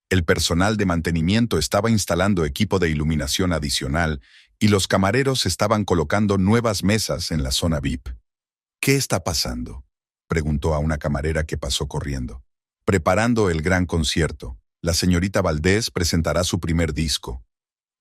El personal de mantenimiento estaba instalando equipo de iluminación adicional y los camareros estaban colocando nuevas mesas en la zona VIP. «¿Qué está pasando?», preguntó a una camarera que pasó corriendo. «Preparando el gran concierto. La señorita Valdés presentará su primer disco».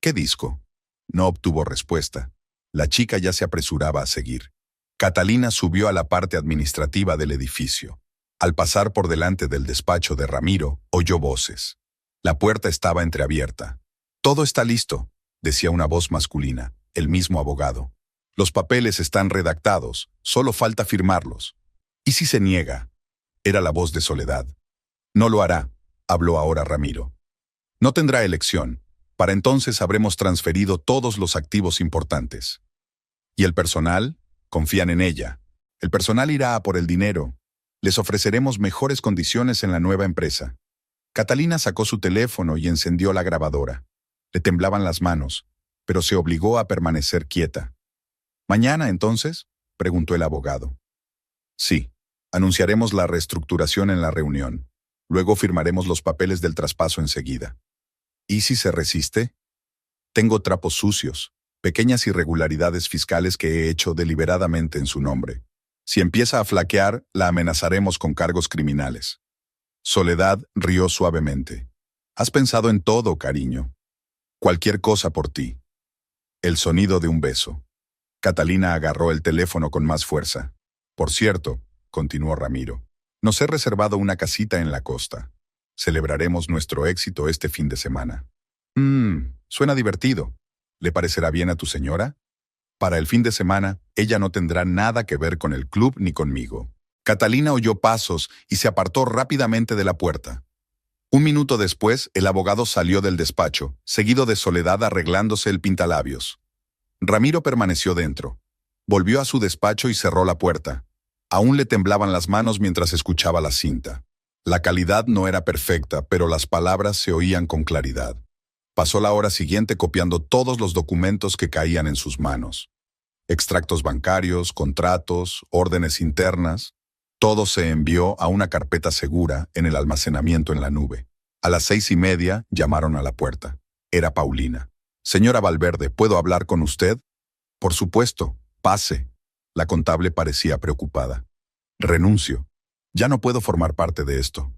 «¿Qué disco?». No obtuvo respuesta. La chica ya se apresuraba a seguir. Catalina subió a la parte administrativa del edificio. Al pasar por delante del despacho de Ramiro, oyó voces. La puerta estaba entreabierta. «Todo está listo», decía una voz masculina, el mismo abogado. «Los papeles están redactados, solo falta firmarlos». «¿Y si se niega?». Era la voz de Soledad. «No lo hará», habló ahora Ramiro. «No tendrá elección. Para entonces habremos transferido todos los activos importantes». «¿Y el personal?». «Confían en ella. El personal irá a por el dinero. Les ofreceremos mejores condiciones en la nueva empresa». Catalina sacó su teléfono y encendió la grabadora. Le temblaban las manos, pero se obligó a permanecer quieta. «¿Mañana, entonces?», preguntó el abogado. «Sí, anunciaremos la reestructuración en la reunión. Luego firmaremos los papeles del traspaso enseguida». «¿Y si se resiste?». «Tengo trapos sucios, pequeñas irregularidades fiscales que he hecho deliberadamente en su nombre. Si empieza a flaquear, la amenazaremos con cargos criminales». Soledad rió suavemente. «Has pensado en todo, cariño. Cualquier cosa por ti». El sonido de un beso. Catalina agarró el teléfono con más fuerza. «Por cierto», continuó Ramiro, «nos he reservado una casita en la costa. Celebraremos nuestro éxito este fin de semana». Suena divertido. ¿Le parecerá bien a tu señora? Para el fin de semana, ella no tendrá nada que ver con el club ni conmigo». Catalina oyó pasos y se apartó rápidamente de la puerta. Un minuto después, el abogado salió del despacho, seguido de Soledad arreglándose el pintalabios. Ramiro permaneció dentro. Volvió a su despacho y cerró la puerta. Aún le temblaban las manos mientras escuchaba la cinta. La calidad no era perfecta, pero las palabras se oían con claridad. Pasó la hora siguiente copiando todos los documentos que caían en sus manos. Extractos bancarios, contratos, órdenes internas. Todo se envió a una carpeta segura en el almacenamiento en la nube. A las 6:30 llamaron a la puerta. Era Paulina. «Señora Valverde, ¿puedo hablar con usted?». «Por supuesto, pase». La contable parecía preocupada. «Renuncio. Ya no puedo formar parte de esto».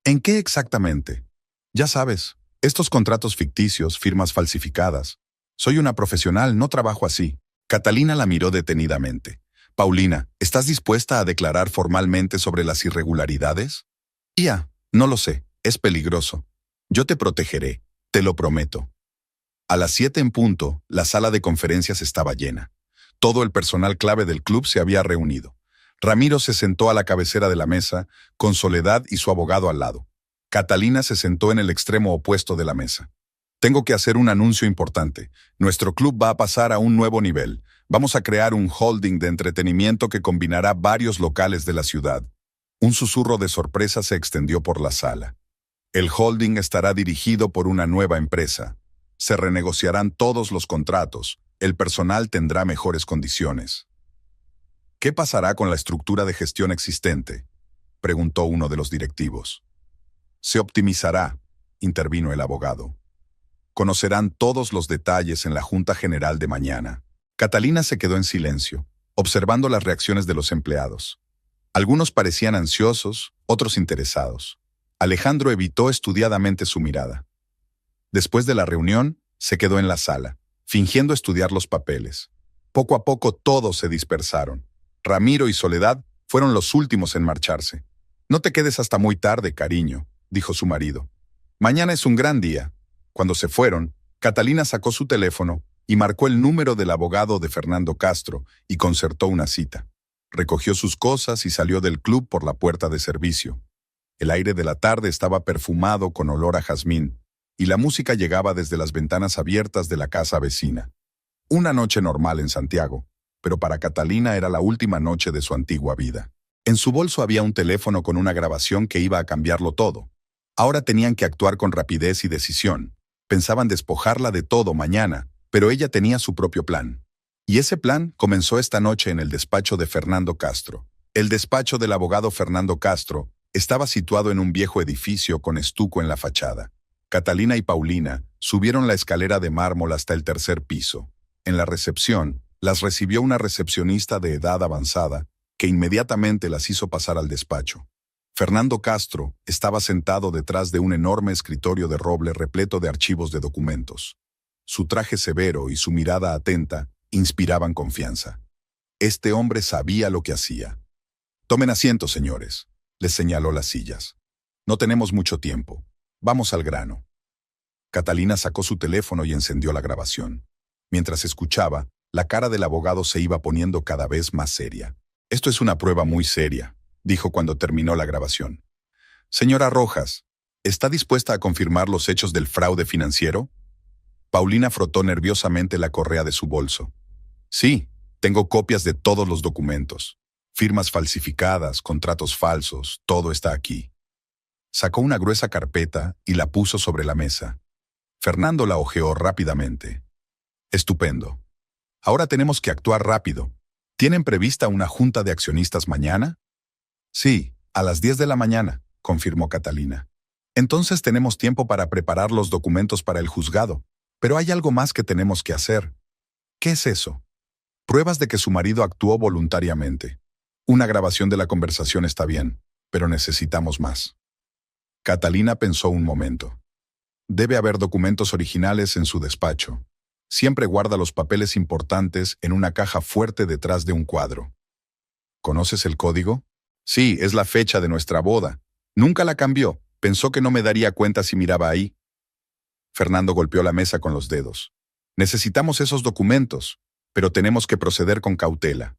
«¿En qué exactamente?». «Ya sabes, estos contratos ficticios, firmas falsificadas». Soy una profesional, no trabajo así. Catalina la miró detenidamente. Paulina, ¿estás dispuesta a declarar formalmente sobre las irregularidades? Ya, no lo sé, es peligroso. Yo te protegeré, te lo prometo. A las 7 en punto, la sala de conferencias estaba llena. Todo el personal clave del club se había reunido. Ramiro se sentó a la cabecera de la mesa, con Soledad y su abogado al lado. Catalina se sentó en el extremo opuesto de la mesa. Tengo que hacer un anuncio importante. Nuestro club va a pasar a un nuevo nivel. Vamos a crear un holding de entretenimiento que combinará varios locales de la ciudad. Un susurro de sorpresa se extendió por la sala. El holding estará dirigido por una nueva empresa. Se renegociarán todos los contratos. El personal tendrá mejores condiciones. ¿Qué pasará con la estructura de gestión existente?, preguntó uno de los directivos. Se optimizará, intervino el abogado. Conocerán todos los detalles en la Junta General de mañana. Catalina se quedó en silencio, observando las reacciones de los empleados. Algunos parecían ansiosos, otros interesados. Alejandro evitó estudiadamente su mirada. Después de la reunión, se quedó en la sala, fingiendo estudiar los papeles. Poco a poco todos se dispersaron. Ramiro y Soledad fueron los últimos en marcharse. No te quedes hasta muy tarde, cariño, dijo su marido. Mañana es un gran día. Cuando se fueron, Catalina sacó su teléfono y marcó el número del abogado de Fernando Castro y concertó una cita. Recogió sus cosas y salió del club por la puerta de servicio. El aire de la tarde estaba perfumado con olor a jazmín, y la música llegaba desde las ventanas abiertas de la casa vecina. Una noche normal en Santiago, pero para Catalina era la última noche de su antigua vida. En su bolso había un teléfono con una grabación que iba a cambiarlo todo. Ahora tenían que actuar con rapidez y decisión. Pensaban despojarla de todo mañana, pero ella tenía su propio plan. Y ese plan comenzó esta noche en el despacho de Fernando Castro. El despacho del abogado Fernando Castro estaba situado en un viejo edificio con estuco en la fachada. Catalina y Paulina subieron la escalera de mármol hasta el tercer piso. En la recepción, las recibió una recepcionista de edad avanzada, que inmediatamente las hizo pasar al despacho. Fernando Castro estaba sentado detrás de un enorme escritorio de roble repleto de archivos de documentos. Su traje severo y su mirada atenta inspiraban confianza. Este hombre sabía lo que hacía. «Tomen asiento, señores», les señaló las sillas. «No tenemos mucho tiempo. Vamos al grano». Catalina sacó su teléfono y encendió la grabación. Mientras escuchaba, la cara del abogado se iba poniendo cada vez más seria. «Esto es una prueba muy seria», dijo cuando terminó la grabación. «Señora Rojas, ¿está dispuesta a confirmar los hechos del fraude financiero?» Paulina frotó nerviosamente la correa de su bolso. «Sí, tengo copias de todos los documentos. Firmas falsificadas, contratos falsos, todo está aquí». Sacó una gruesa carpeta y la puso sobre la mesa. Fernando la hojeó rápidamente. «Estupendo. Ahora tenemos que actuar rápido. ¿Tienen prevista una junta de accionistas mañana?» «Sí, a las 10 de la mañana», confirmó Catalina. «Entonces tenemos tiempo para preparar los documentos para el juzgado. Pero hay algo más que tenemos que hacer». «¿Qué es eso?» «Pruebas de que su marido actuó voluntariamente. Una grabación de la conversación está bien, pero necesitamos más». Catalina pensó un momento. «Debe haber documentos originales en su despacho. Siempre guarda los papeles importantes en una caja fuerte detrás de un cuadro». «¿Conoces el código?» «Sí, es la fecha de nuestra boda. Nunca la cambió. Pensó que no me daría cuenta si miraba ahí». Fernando golpeó la mesa con los dedos. «Necesitamos esos documentos, pero tenemos que proceder con cautela.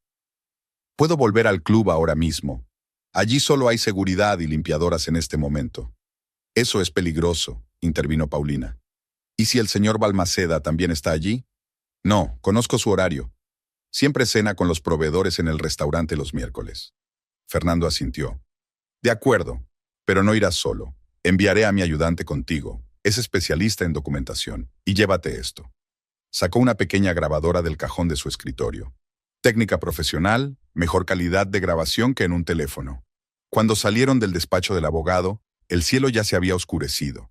Puedo volver al club ahora mismo. Allí solo hay seguridad y limpiadoras en este momento». «Eso es peligroso», intervino Paulina. «¿Y si el señor Balmaceda también está allí?» «No, conozco su horario. Siempre cena con los proveedores en el restaurante los miércoles». Fernando asintió. «De acuerdo, pero no irás solo. Enviaré a mi ayudante contigo. Es especialista en documentación. Y llévate esto». Sacó una pequeña grabadora del cajón de su escritorio. Técnica profesional, mejor calidad de grabación que en un teléfono. Cuando salieron del despacho del abogado, el cielo ya se había oscurecido.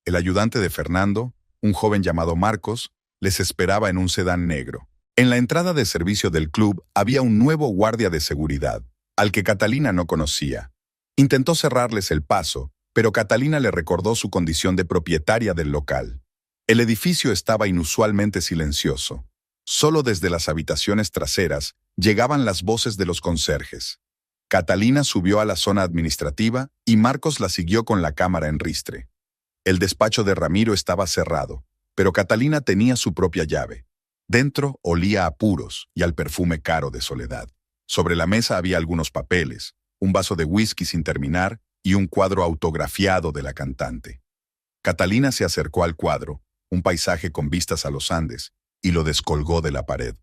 El ayudante de Fernando, un joven llamado Marcos, les esperaba en un sedán negro. En la entrada de servicio del club había un nuevo guardia de seguridad, al que Catalina no conocía. Intentó cerrarles el paso, pero Catalina le recordó su condición de propietaria del local. El edificio estaba inusualmente silencioso. Solo desde las habitaciones traseras llegaban las voces de los conserjes. Catalina subió a la zona administrativa y Marcos la siguió con la cámara en ristre. El despacho de Ramiro estaba cerrado, pero Catalina tenía su propia llave. Dentro olía a puros y al perfume caro de Soledad. Sobre la mesa había algunos papeles, un vaso de whisky sin terminar y un cuadro autografiado de la cantante. Catalina se acercó al cuadro, un paisaje con vistas a los Andes, y lo descolgó de la pared.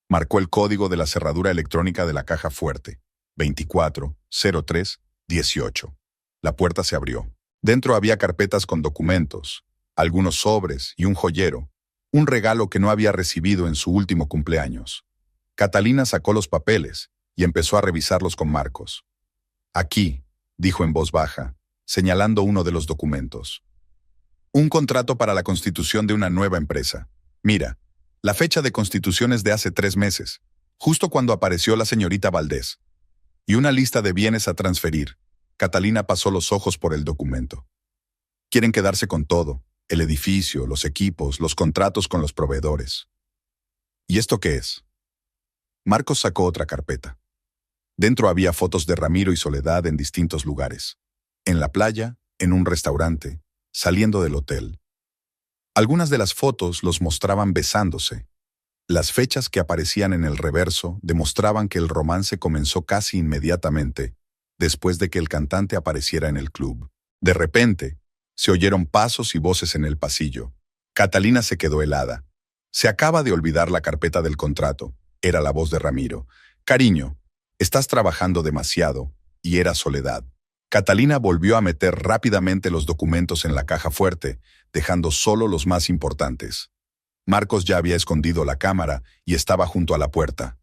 Marcó el código de la cerradura electrónica de la caja fuerte, 240318. La puerta se abrió. Dentro había carpetas con documentos, algunos sobres y un joyero, un regalo que no había recibido en su último cumpleaños. Catalina sacó los papeles y empezó a revisarlos con Marcos. Aquí, dijo en voz baja, señalando uno de los documentos. Un contrato para la constitución de una nueva empresa. Mira, la fecha de constitución es de hace 3 meses, justo cuando apareció la señorita Valdés. Y una lista de bienes a transferir. Catalina pasó los ojos por el documento. Quieren quedarse con todo, el edificio, los equipos, los contratos con los proveedores. ¿Y esto qué es? Marcos sacó otra carpeta. Dentro había fotos de Ramiro y Soledad en distintos lugares. En la playa, en un restaurante, saliendo del hotel. Algunas de las fotos los mostraban besándose. Las fechas que aparecían en el reverso demostraban que el romance comenzó casi inmediatamente, después de que el cantante apareciera en el club. De repente, se oyeron pasos y voces en el pasillo. Catalina se quedó helada. Se acaba de olvidar la carpeta del contrato. Era la voz de Ramiro. Cariño, estás trabajando demasiado. Y era Soledad. Catalina volvió a meter rápidamente los documentos en la caja fuerte, dejando solo los más importantes. Marcos ya había escondido la cámara y estaba junto a la puerta.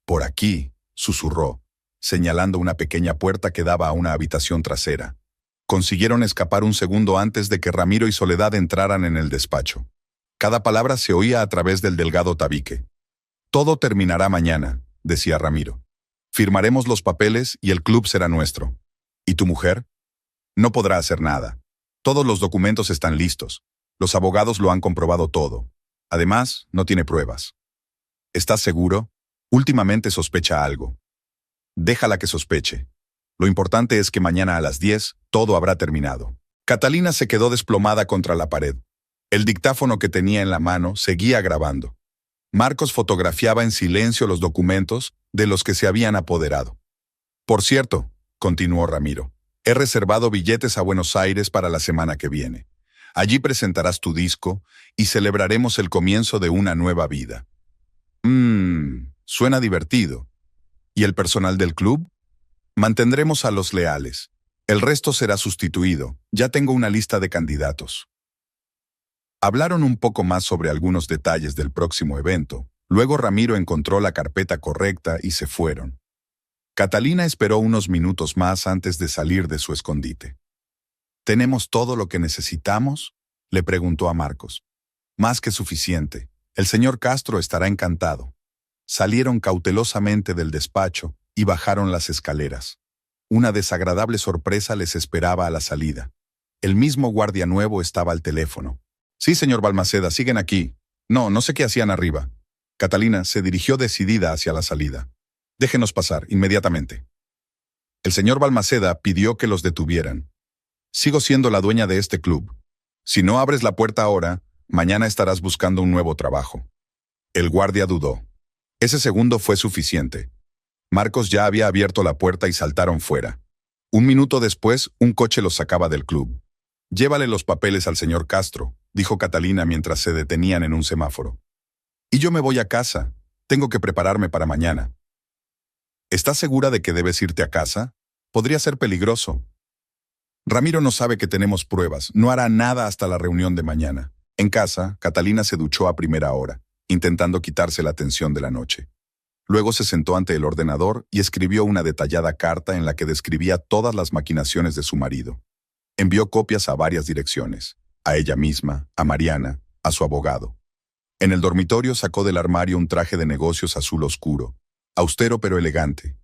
Por aquí, susurró, señalando una pequeña puerta que daba a una habitación trasera. Consiguieron escapar un segundo antes de que Ramiro y Soledad entraran en el despacho. Cada palabra se oía a través del delgado tabique. Todo terminará mañana, decía Ramiro. Firmaremos los papeles y el club será nuestro. ¿Y tu mujer? No podrá hacer nada. Todos los documentos están listos. Los abogados lo han comprobado todo. Además, no tiene pruebas. ¿Estás seguro? Últimamente sospecha algo. Déjala que sospeche. Lo importante es que mañana a las 10 todo habrá terminado. Catalina se quedó desplomada contra la pared. El dictáfono que tenía en la mano seguía grabando. Marcos fotografiaba en silencio los documentos de los que se habían apoderado. Por cierto, continuó Ramiro, he reservado billetes a Buenos Aires para la semana que viene. Allí presentarás tu disco y celebraremos el comienzo de una nueva vida. Suena divertido. ¿Y el personal del club? Mantendremos a los leales. El resto será sustituido. Ya tengo una lista de candidatos. Hablaron un poco más sobre algunos detalles del próximo evento. Luego Ramiro encontró la carpeta correcta y se fueron. Catalina esperó unos minutos más antes de salir de su escondite. ¿Tenemos todo lo que necesitamos?, le preguntó a Marcos. Más que suficiente. El señor Castro estará encantado. Salieron cautelosamente del despacho y bajaron las escaleras. Una desagradable sorpresa les esperaba a la salida. El mismo guardia nuevo estaba al teléfono. Sí, señor Balmaceda, siguen aquí. No sé qué hacían arriba. Catalina se dirigió decidida hacia la salida. Déjenos pasar, inmediatamente. El señor Balmaceda pidió que los detuvieran. Sigo siendo la dueña de este club. Si no abres la puerta ahora, mañana estarás buscando un nuevo trabajo. El guardia dudó. Ese segundo fue suficiente. Marcos ya había abierto la puerta y saltaron fuera. Un minuto después, un coche los sacaba del club. Llévale los papeles al señor Castro, dijo Catalina mientras se detenían en un semáforo. Y yo me voy a casa. Tengo que prepararme para mañana. ¿Estás segura de que debes irte a casa? Podría ser peligroso. Ramiro no sabe que tenemos pruebas. No hará nada hasta la reunión de mañana. En casa, Catalina se duchó a primera hora, intentando quitarse la tensión de la noche. Luego se sentó ante el ordenador y escribió una detallada carta en la que describía todas las maquinaciones de su marido. Envió copias a varias direcciones, a ella misma, a Mariana, a su abogado. En el dormitorio sacó del armario un traje de negocios azul oscuro, austero pero elegante.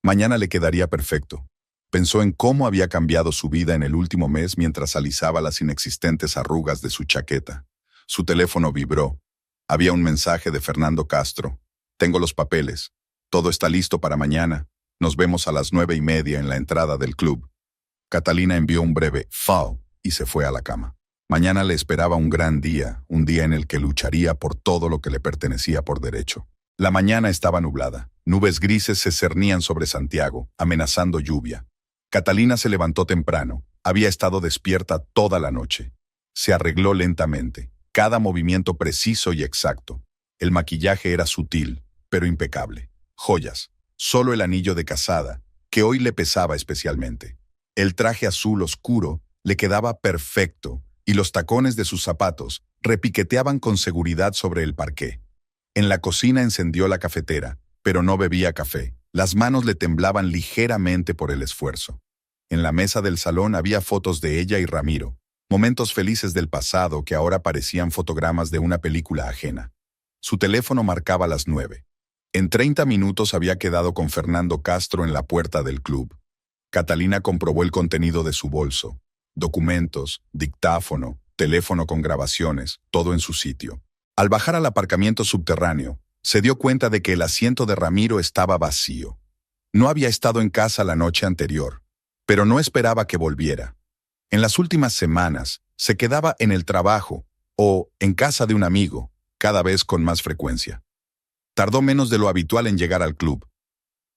Mañana le quedaría perfecto. Pensó en cómo había cambiado su vida en el último mes mientras alisaba las inexistentes arrugas de su chaqueta. Su teléfono vibró. Había un mensaje de Fernando Castro. Tengo los papeles. Todo está listo para mañana. Nos vemos a las 9:30 en la entrada del club. Catalina envió un breve "Fao" y se fue a la cama. Mañana le esperaba un gran día, un día en el que lucharía por todo lo que le pertenecía por derecho. La mañana estaba nublada. Nubes grises se cernían sobre Santiago, amenazando lluvia. Catalina se levantó temprano. Había estado despierta toda la noche. Se arregló lentamente, cada movimiento preciso y exacto. El maquillaje era sutil, pero impecable. Joyas, solo el anillo de casada, que hoy le pesaba especialmente. El traje azul oscuro le quedaba perfecto y los tacones de sus zapatos repiqueteaban con seguridad sobre el parqué. En la cocina encendió la cafetera, pero no bebía café. Las manos le temblaban ligeramente por el esfuerzo. En la mesa del salón había fotos de ella y Ramiro, momentos felices del pasado que ahora parecían fotogramas de una película ajena. Su teléfono marcaba las 9. En 30 minutos había quedado con Fernando Castro en la puerta del club. Catalina comprobó el contenido de su bolso. Documentos, dictáfono, teléfono con grabaciones, todo en su sitio. Al bajar al aparcamiento subterráneo, se dio cuenta de que el asiento de Ramiro estaba vacío. No había estado en casa la noche anterior, pero no esperaba que volviera. En las últimas semanas, se quedaba en el trabajo o en casa de un amigo, cada vez con más frecuencia. Tardó menos de lo habitual en llegar al club.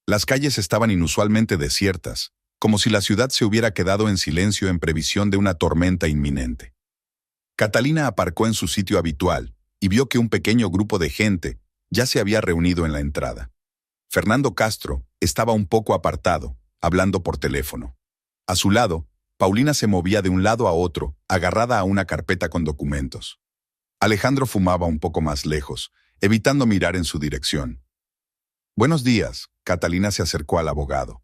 Las calles estaban inusualmente desiertas, como si la ciudad se hubiera quedado en silencio en previsión de una tormenta inminente. Catalina aparcó en su sitio habitual y vio que un pequeño grupo de gente ya se había reunido en la entrada. Fernando Castro estaba un poco apartado, hablando por teléfono. A su lado, Paulina se movía de un lado a otro, agarrada a una carpeta con documentos. Alejandro fumaba un poco más lejos, evitando mirar en su dirección. «Buenos días», Catalina se acercó al abogado.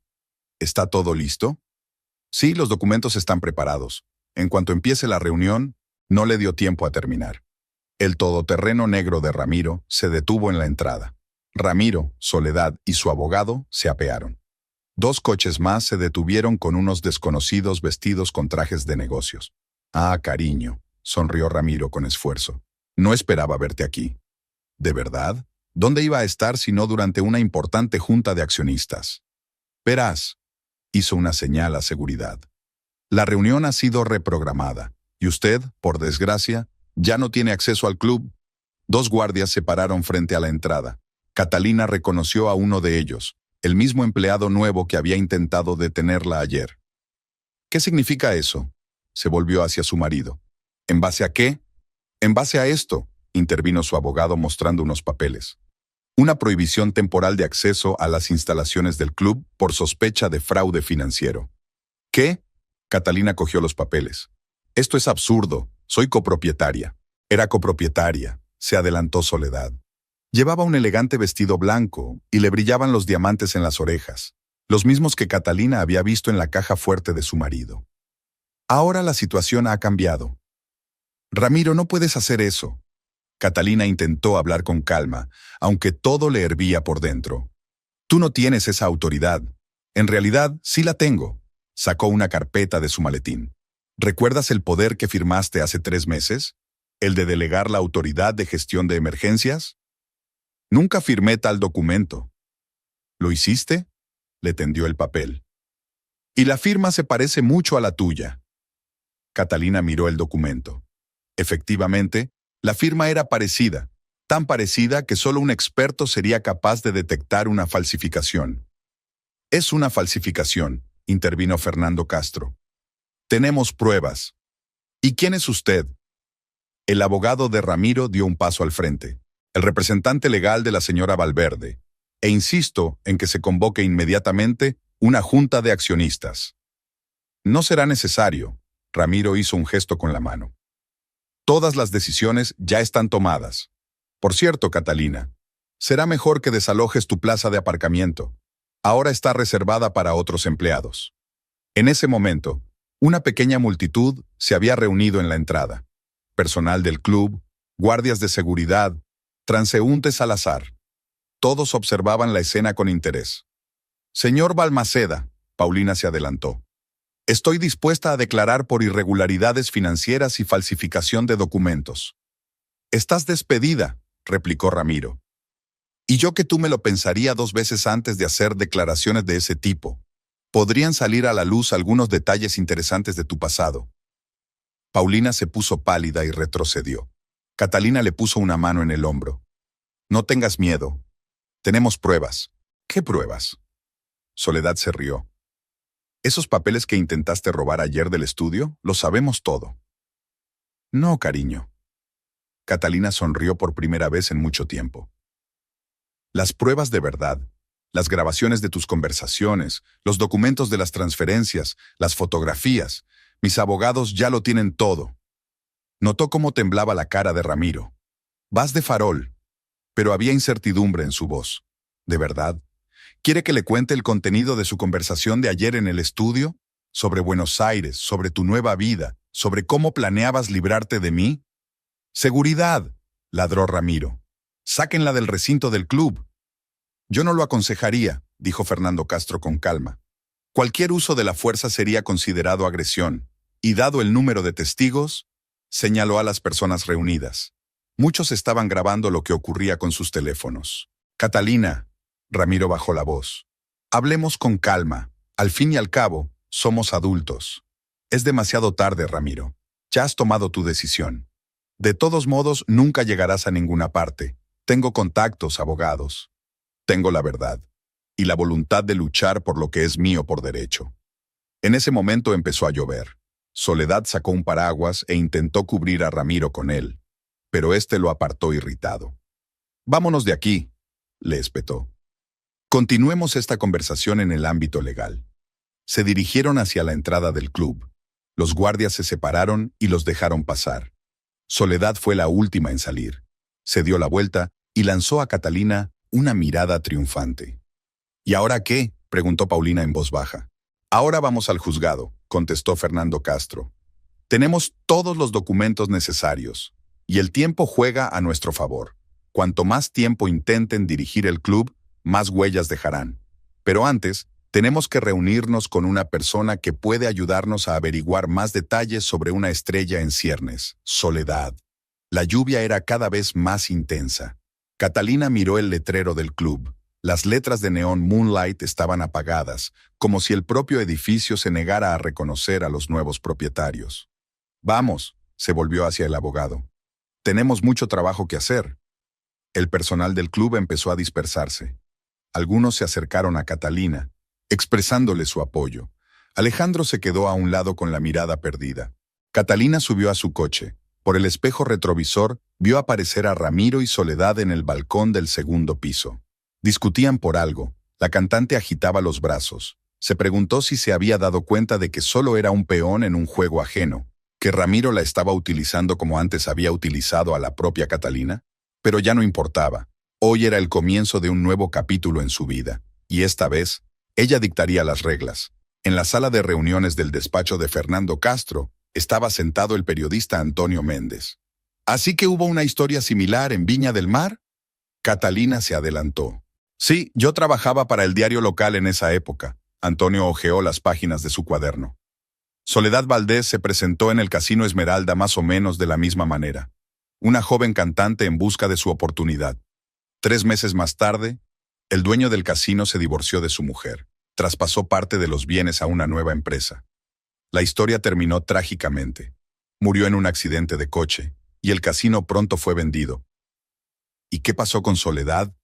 «¿Está todo listo?» «Sí, los documentos están preparados. En cuanto empiece la reunión, no le dio tiempo a terminar». El todoterreno negro de Ramiro se detuvo en la entrada. Ramiro, Soledad y su abogado se apearon. 2 coches más se detuvieron con unos desconocidos vestidos con trajes de negocios. «Ah, cariño», sonrió Ramiro con esfuerzo. «No esperaba verte aquí». «¿De verdad? ¿Dónde iba a estar sino durante una importante junta de accionistas?» «Verás», hizo una señal a seguridad. «La reunión ha sido reprogramada, y usted, por desgracia, ya no tiene acceso al club». 2 guardias se pararon frente a la entrada. Catalina reconoció a uno de ellos, el mismo empleado nuevo que había intentado detenerla ayer. «¿Qué significa eso?», se volvió hacia su marido. «¿En base a qué?». «En base a esto», intervino su abogado mostrando unos papeles. «Una prohibición temporal de acceso a las instalaciones del club por sospecha de fraude financiero». «¿Qué?». Catalina cogió los papeles. «Esto es absurdo. Soy copropietaria». «Era copropietaria», se adelantó Soledad. Llevaba un elegante vestido blanco y le brillaban los diamantes en las orejas, los mismos que Catalina había visto en la caja fuerte de su marido. Ahora la situación ha cambiado. «Ramiro, no puedes hacer eso». Catalina intentó hablar con calma, aunque todo le hervía por dentro. «Tú no tienes esa autoridad. En realidad, sí la tengo». Sacó una carpeta de su maletín. «¿Recuerdas el poder que firmaste hace 3 meses? ¿El de delegar la autoridad de gestión de emergencias?» «Nunca firmé tal documento». «¿Lo hiciste?», le tendió el papel. «Y la firma se parece mucho a la tuya». Catalina miró el documento. Efectivamente, la firma era parecida, tan parecida que solo un experto sería capaz de detectar una falsificación. «Es una falsificación», intervino Fernando Castro. «Tenemos pruebas». «¿Y quién es usted?». El abogado de Ramiro dio un paso al frente, el representante legal de la señora Valverde, e insisto en que se convoque inmediatamente una junta de accionistas. «No será necesario», Ramiro hizo un gesto con la mano. «Todas las decisiones ya están tomadas. Por cierto, Catalina, será mejor que desalojes tu plaza de aparcamiento. Ahora está reservada para otros empleados». En ese momento, una pequeña multitud se había reunido en la entrada. Personal del club, guardias de seguridad, transeúntes al azar. Todos observaban la escena con interés. «Señor Balmaceda», Paulina se adelantó. «Estoy dispuesta a declarar por irregularidades financieras y falsificación de documentos». Estás despedida, replicó Ramiro. Y yo que tú me lo pensaría 2 veces antes de hacer declaraciones de ese tipo. Podrían salir a la luz algunos detalles interesantes de tu pasado. Paulina se puso pálida y retrocedió. Catalina le puso una mano en el hombro. No tengas miedo. Tenemos pruebas. ¿Qué pruebas? Soledad se rió. Esos papeles que intentaste robar ayer del estudio, lo sabemos todo. No, cariño. Catalina sonrió por primera vez en mucho tiempo. Las pruebas de verdad, las grabaciones de tus conversaciones, los documentos de las transferencias, las fotografías, mis abogados ya lo tienen todo. Notó cómo temblaba la cara de Ramiro. Vas de farol. Pero había incertidumbre en su voz. ¿De verdad? ¿Quiere que le cuente el contenido de su conversación de ayer en el estudio? ¿Sobre Buenos Aires, sobre tu nueva vida, sobre cómo planeabas librarte de mí? ¡Seguridad!, ladró Ramiro. Sáquenla del recinto del club. Yo no lo aconsejaría, dijo Fernando Castro con calma. Cualquier uso de la fuerza sería considerado agresión, y dado el número de testigos, señaló a las personas reunidas. Muchos estaban grabando lo que ocurría con sus teléfonos. Catalina, Ramiro bajó la voz. Hablemos con calma. Al fin y al cabo, somos adultos. Es demasiado tarde, Ramiro. Ya has tomado tu decisión. De todos modos, nunca llegarás a ninguna parte. Tengo contactos, abogados. Tengo la verdad. Y la voluntad de luchar por lo que es mío por derecho. En ese momento empezó a llover. Soledad sacó un paraguas e intentó cubrir a Ramiro con él. Pero éste lo apartó irritado. Vámonos de aquí, le espetó. Continuemos esta conversación en el ámbito legal. Se dirigieron hacia la entrada del club. Los guardias se separaron y los dejaron pasar. Soledad fue la última en salir. Se dio la vuelta y lanzó a Catalina una mirada triunfante. ¿Y ahora qué?, preguntó Paulina en voz baja. Ahora vamos al juzgado, contestó Fernando Castro. Tenemos todos los documentos necesarios. Y el tiempo juega a nuestro favor. Cuanto más tiempo intenten dirigir el club, más huellas dejarán. Pero antes, tenemos que reunirnos con una persona que puede ayudarnos a averiguar más detalles sobre una estrella en ciernes, Soledad. La lluvia era cada vez más intensa. Catalina miró el letrero del club. Las letras de neón Moonlight estaban apagadas, como si el propio edificio se negara a reconocer a los nuevos propietarios. Vamos, se volvió hacia el abogado. Tenemos mucho trabajo que hacer. El personal del club empezó a dispersarse. Algunos se acercaron a Catalina, expresándole su apoyo. Alejandro se quedó a un lado con la mirada perdida. Catalina subió a su coche. Por el espejo retrovisor, vio aparecer a Ramiro y Soledad en el balcón del segundo piso. Discutían por algo. La cantante agitaba los brazos. Se preguntó si se había dado cuenta de que solo era un peón en un juego ajeno, que Ramiro la estaba utilizando como antes había utilizado a la propia Catalina, pero ya no importaba. Hoy era el comienzo de un nuevo capítulo en su vida, y esta vez, ella dictaría las reglas. En la sala de reuniones del despacho de Fernando Castro, estaba sentado el periodista Antonio Méndez. ¿Así que hubo una historia similar en Viña del Mar? Catalina se adelantó. Sí, yo trabajaba para el diario local en esa época. Antonio hojeó las páginas de su cuaderno. Soledad Valdés se presentó en el Casino Esmeralda más o menos de la misma manera. Una joven cantante en busca de su oportunidad. 3 meses más tarde, el dueño del casino se divorció de su mujer. Traspasó parte de los bienes a una nueva empresa. La historia terminó trágicamente. Murió en un accidente de coche, y el casino pronto fue vendido. ¿Y qué pasó con Soledad?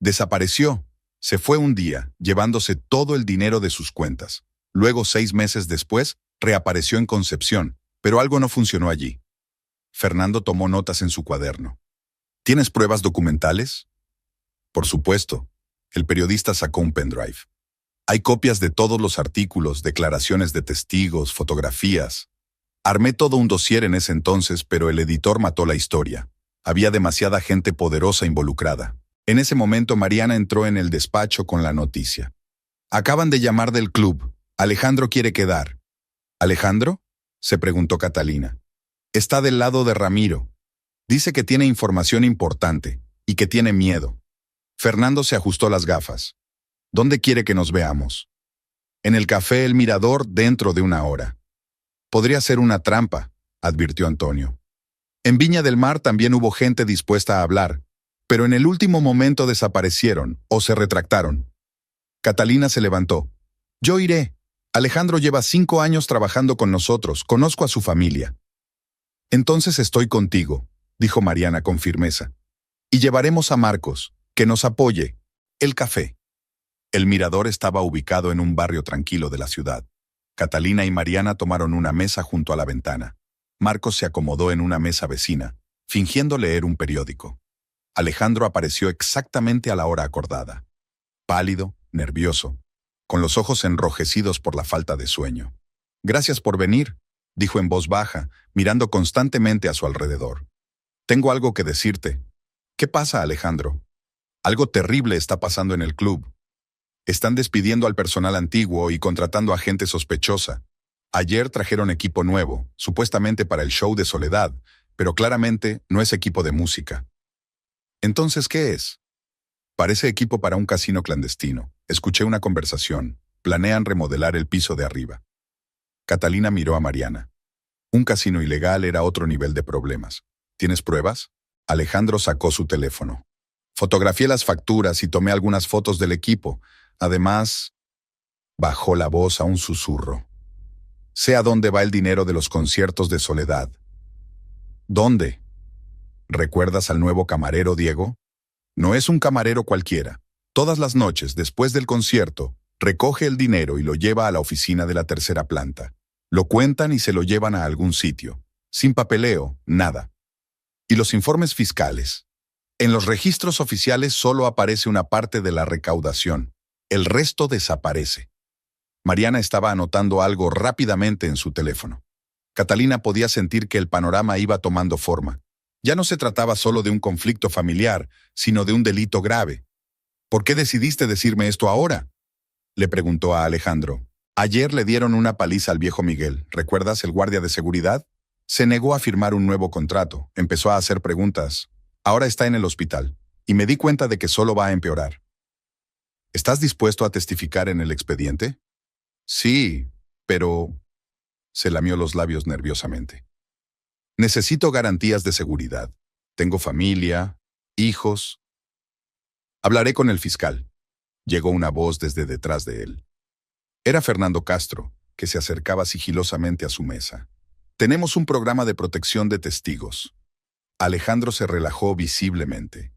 Desapareció. Se fue un día, llevándose todo el dinero de sus cuentas. Luego, 6 meses después, reapareció en Concepción, pero algo no funcionó allí. Fernando tomó notas en su cuaderno. ¿Tienes pruebas documentales? Por supuesto. El periodista sacó un pendrive. Hay copias de todos los artículos, declaraciones de testigos, fotografías. Armé todo un dossier en ese entonces, pero el editor mató la historia. Había demasiada gente poderosa involucrada. En ese momento Mariana entró en el despacho con la noticia. Acaban de llamar del club. Alejandro quiere quedar. ¿Alejandro?, se preguntó Catalina. Está del lado de Ramiro. Dice que tiene información importante y que tiene miedo. Fernando se ajustó las gafas. ¿Dónde quiere que nos veamos? En el café El Mirador dentro de 1 hora. Podría ser una trampa, advirtió Antonio. En Viña del Mar también hubo gente dispuesta a hablar, pero en el último momento desaparecieron o se retractaron. Catalina se levantó. Yo iré. Alejandro lleva 5 años trabajando con nosotros, conozco a su familia. Entonces estoy contigo, dijo Mariana con firmeza. Y llevaremos a Marcos, que nos apoye. El café. El mirador estaba ubicado en un barrio tranquilo de la ciudad. Catalina y Mariana tomaron una mesa junto a la ventana. Marcos se acomodó en una mesa vecina, fingiendo leer un periódico. Alejandro apareció exactamente a la hora acordada. Pálido, nervioso, con los ojos enrojecidos por la falta de sueño. Gracias por venir, dijo en voz baja, mirando constantemente a su alrededor. Tengo algo que decirte. ¿Qué pasa, Alejandro? Algo terrible está pasando en el club. Están despidiendo al personal antiguo y contratando a gente sospechosa. Ayer trajeron equipo nuevo, supuestamente para el show de Soledad, pero claramente no es equipo de música. Entonces, ¿qué es? Parece equipo para un casino clandestino. Escuché una conversación. Planean remodelar el piso de arriba. Catalina miró a Mariana. Un casino ilegal era otro nivel de problemas. ¿Tienes pruebas? Alejandro sacó su teléfono. Fotografié las facturas y tomé algunas fotos del equipo. Además, bajó la voz a un susurro. Sé a dónde va el dinero de los conciertos de Soledad. ¿Dónde? ¿Recuerdas al nuevo camarero, Diego? No es un camarero cualquiera. Todas las noches, después del concierto, recoge el dinero y lo lleva a la oficina de la tercera planta. Lo cuentan y se lo llevan a algún sitio. Sin papeleo, nada. ¿Y los informes fiscales? En los registros oficiales solo aparece una parte de la recaudación. El resto desaparece. Mariana estaba anotando algo rápidamente en su teléfono. Catalina podía sentir que el panorama iba tomando forma. Ya no se trataba solo de un conflicto familiar, sino de un delito grave. ¿Por qué decidiste decirme esto ahora?, le preguntó a Alejandro. Ayer le dieron una paliza al viejo Miguel. ¿Recuerdas el guardia de seguridad? Se negó a firmar un nuevo contrato. Empezó a hacer preguntas. Ahora está en el hospital. Y me di cuenta de que solo va a empeorar. ¿Estás dispuesto a testificar en el expediente? Sí, pero... Se lamió los labios nerviosamente. Necesito garantías de seguridad. Tengo familia, hijos. Hablaré con el fiscal. Llegó una voz desde detrás de él. Era Fernando Castro, que se acercaba sigilosamente a su mesa. Tenemos un programa de protección de testigos. Alejandro se relajó visiblemente.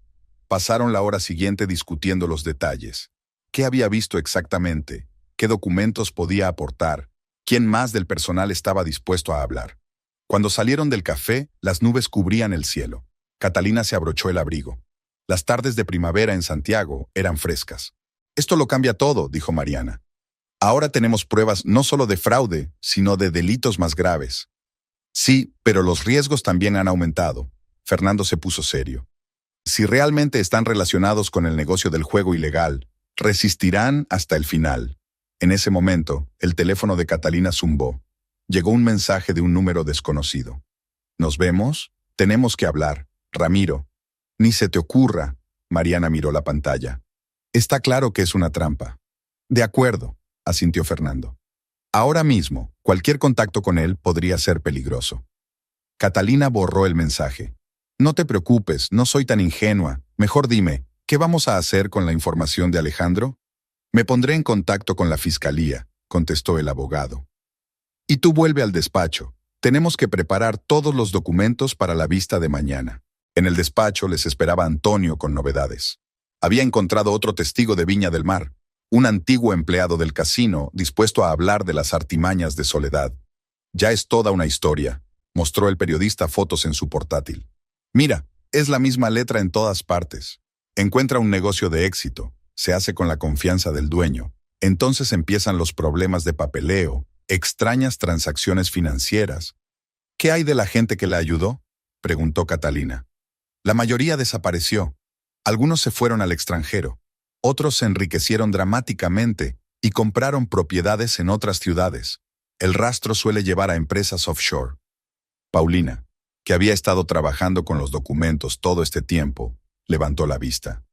Pasaron la hora siguiente discutiendo los detalles. ¿Qué había visto exactamente? ¿Qué documentos podía aportar? ¿Quién más del personal estaba dispuesto a hablar? Cuando salieron del café, las nubes cubrían el cielo. Catalina se abrochó el abrigo. Las tardes de primavera en Santiago eran frescas. Esto lo cambia todo, dijo Mariana. Ahora tenemos pruebas no solo de fraude, sino de delitos más graves. Sí, pero los riesgos también han aumentado. Fernando se puso serio. Si realmente están relacionados con el negocio del juego ilegal, resistirán hasta el final. En ese momento, el teléfono de Catalina zumbó. Llegó un mensaje de un número desconocido. ¿Nos vemos? Tenemos que hablar. Ramiro. Ni se te ocurra. Mariana miró la pantalla. Está claro que es una trampa. De acuerdo, asintió Fernando. Ahora mismo, cualquier contacto con él podría ser peligroso. Catalina borró el mensaje. No te preocupes, no soy tan ingenua. Mejor dime, ¿qué vamos a hacer con la información de Alejandro? Me pondré en contacto con la fiscalía, contestó el abogado. Y tú vuelve al despacho. Tenemos que preparar todos los documentos para la vista de mañana. En el despacho les esperaba Antonio con novedades. Había encontrado otro testigo de Viña del Mar, un antiguo empleado del casino dispuesto a hablar de las artimañas de Soledad. Ya es toda una historia, mostró el periodista fotos en su portátil. Mira, es la misma letra en todas partes. Encuentra un negocio de éxito, se hace con la confianza del dueño. Entonces empiezan los problemas de papeleo, extrañas transacciones financieras. ¿Qué hay de la gente que la ayudó?, preguntó Catalina. La mayoría desapareció. Algunos se fueron al extranjero. Otros se enriquecieron dramáticamente y compraron propiedades en otras ciudades. El rastro suele llevar a empresas offshore. Paulina, que había estado trabajando con los documentos todo este tiempo, levantó la vista.